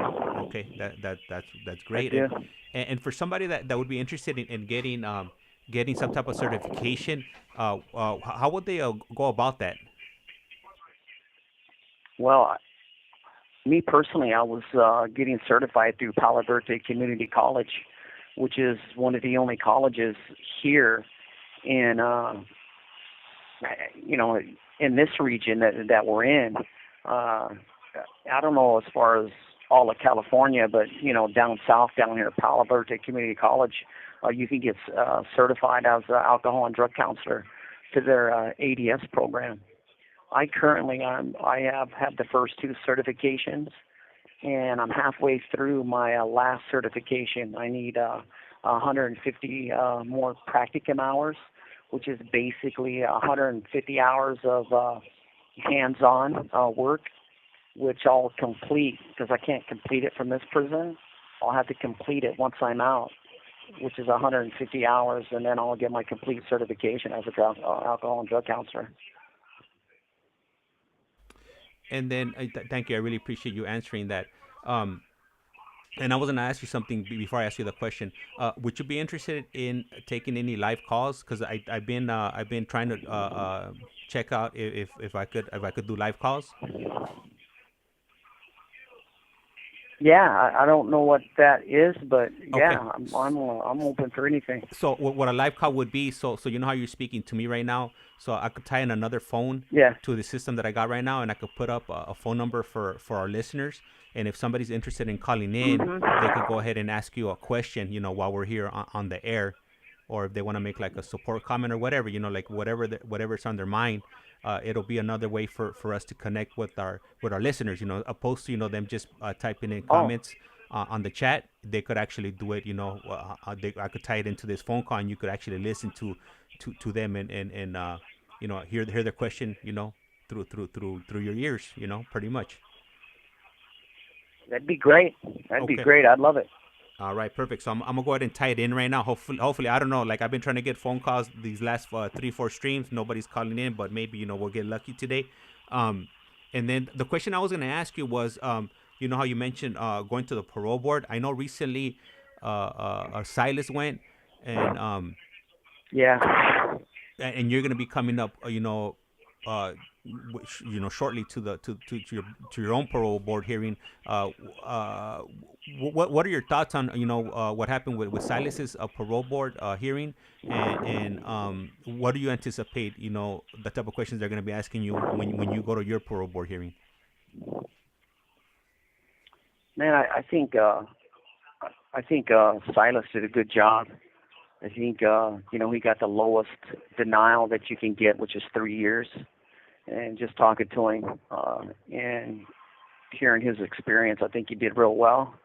Okay, that's great. I do. And for somebody that would be interested in getting some type of certification, how would they go about that? Well, me personally, I was getting certified through Palo Verde Community College, which is one of the only colleges here in, in this region that we're in. I don't know as far as all of California, but, down south, down here, Palo Verde Community College, you can get certified as an alcohol and drug counselor to their ADS program. I currently I have had the first two certifications, and I'm halfway through my last certification. I need 150 more practicum hours, which is basically 150 hours of hands-on work, which I'll complete because I can't complete it from this prison. I'll have to complete it once I'm out, which is 150 hours, and then I'll get my complete certification as a alcohol and drug counselor. And then, thank you. I really appreciate you answering that. And I was going to ask you something before I ask you the question. Would you be interested in taking any live calls? Because I've been trying to check out if I could do live calls. Yeah, I don't know what that is, but yeah, Okay. I'm open for anything. So what a live call would be, so you know how you're speaking to me right now, so I could tie in another phone to the system that I got right now, and I could put up a phone number for our listeners, and if somebody's interested in calling in, they could go ahead and ask you a question, while we're here on the air, or if they want to make like a support comment or whatever, like whatever's on their mind. It'll be another way for us to connect with our listeners, opposed to them just typing in comments on the chat. They could actually do it, I could tie it into this phone call, and you could actually listen to them and hear their question, through your ears, pretty much. That'd be great. That'd be great. I'd love it. All right, perfect. So I'm gonna go ahead and tie it in right now. Hopefully, I don't know. Like, I've been trying to get phone calls these last 3-4 streams. Nobody's calling in, but maybe we'll get lucky today. And then the question I was gonna ask you was, how you mentioned going to the parole board. I know recently Silas went, and and you're gonna be coming up, shortly to your own parole board hearing. What are your thoughts on what happened with Silas's parole board hearing, and what do you anticipate the type of questions they're going to be asking you when you go to your parole board hearing? Man, I think Silas did a good job. I think he got the lowest denial that you can get, which is 3 years. And just talking to him and hearing his experience, I think he did real well.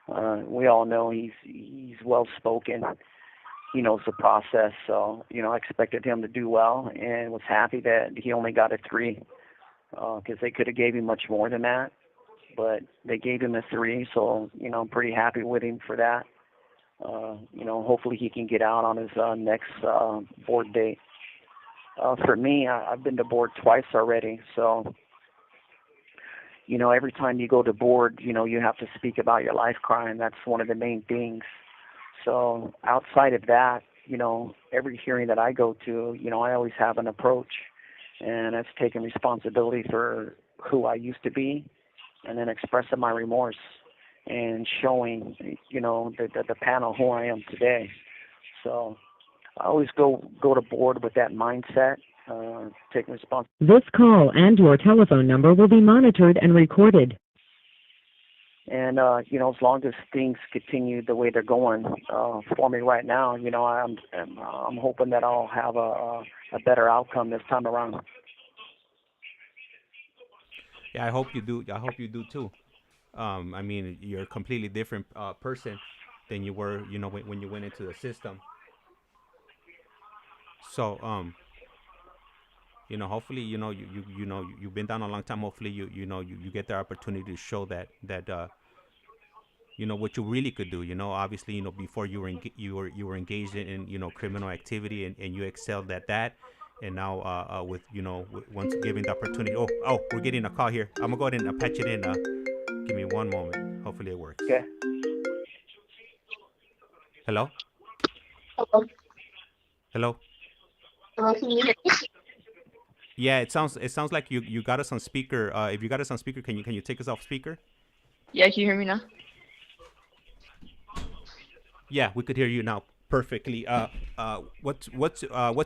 We all know he's well spoken. He knows the process, so I expected him to do well, and was happy that he only got a 3, because they could have gave him much more than that, but they gave him a 3. So I'm pretty happy with him for that. Hopefully he can get out on his next board date. For me, I've been to board twice already, so every time you go to board, you have to speak about your life crime. That's one of the main things. So outside of that, every hearing that I go to, I always have an approach, and that's taking responsibility for who I used to be, and then expressing my remorse and showing, the panel who I am today. So I always go to board with that mindset, taking responsibility. This call and your telephone number will be monitored and recorded. And as long as things continue the way they're going for me right now, I'm hoping that I'll have a better outcome this time around. Yeah, I hope you do. I hope you do too. I mean, you're a completely different person than you were, when you went into the system. So, hopefully, you've been down a long time. Hopefully, you get the opportunity to show that what you really could do. Obviously, before you were engaged in criminal activity, and you excelled at that. And now, with once given the opportunity. Oh, we're getting a call here. I'm gonna go ahead and patch it in. Give me one moment. Hopefully, it works. Okay. Hello. Hello. Hello. Hello, can you hear me? Yeah, it sounds like you got us on speaker. If you got us on speaker, can you take us off speaker? Yeah, can you hear me now? Yeah, we could hear you now perfectly. What's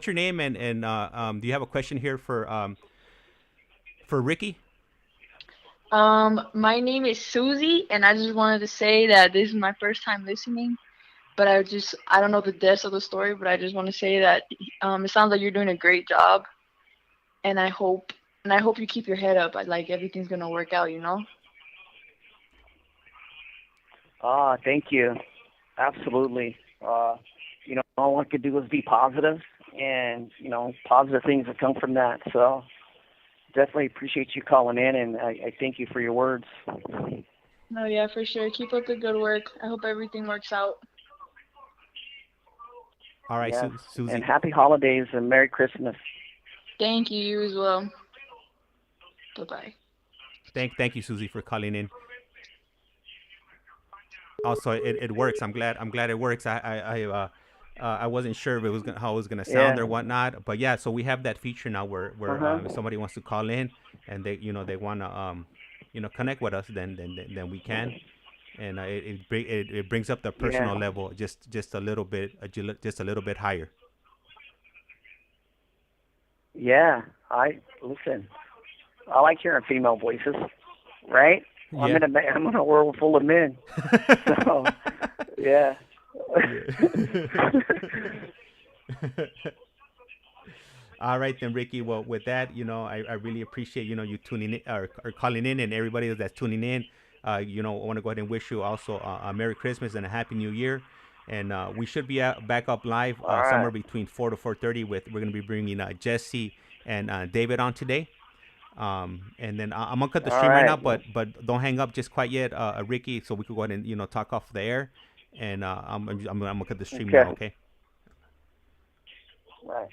your name, and do you have a question here for Ricky? My name is Susie, and I just wanted to say that this is my first time listening, but I don't know the depths of the story, but I just want to say that it sounds like you're doing a great job, and I hope you keep your head up. Like everything's gonna work out, Thank you. Absolutely. All I could do is be positive, and positive things that come from that. So definitely appreciate you calling in, and I thank you for your words. No, yeah, for sure. Keep up the good work. I hope everything works out. All right, Yeah. Susie. And happy holidays and Merry Christmas. Thank you, you as well. Bye-bye. Thank you, Susie, for calling in. Also, it works. I'm glad it works. I wasn't sure if it was how it was gonna sound or whatnot, but yeah. So we have that feature now where if somebody wants to call in and they wanna connect with us, then we can, and it brings up the personal level just a little bit higher. Yeah. I like hearing female voices, right? Yeah. I'm in a world full of men. So, yeah. All right then, Ricky. Well, with that, I really appreciate you tuning in or calling in, and everybody that's tuning in. I want to go ahead and wish you also a Merry Christmas and a Happy New Year. And we should be back up live somewhere between 4 to 4:30. We're going to be bringing Jesse and David on today. And then I'm gonna cut the stream right now, but don't hang up just quite yet, Ricky, so we could go ahead and talk off the air, and I'm gonna cut the stream now, okay? Right.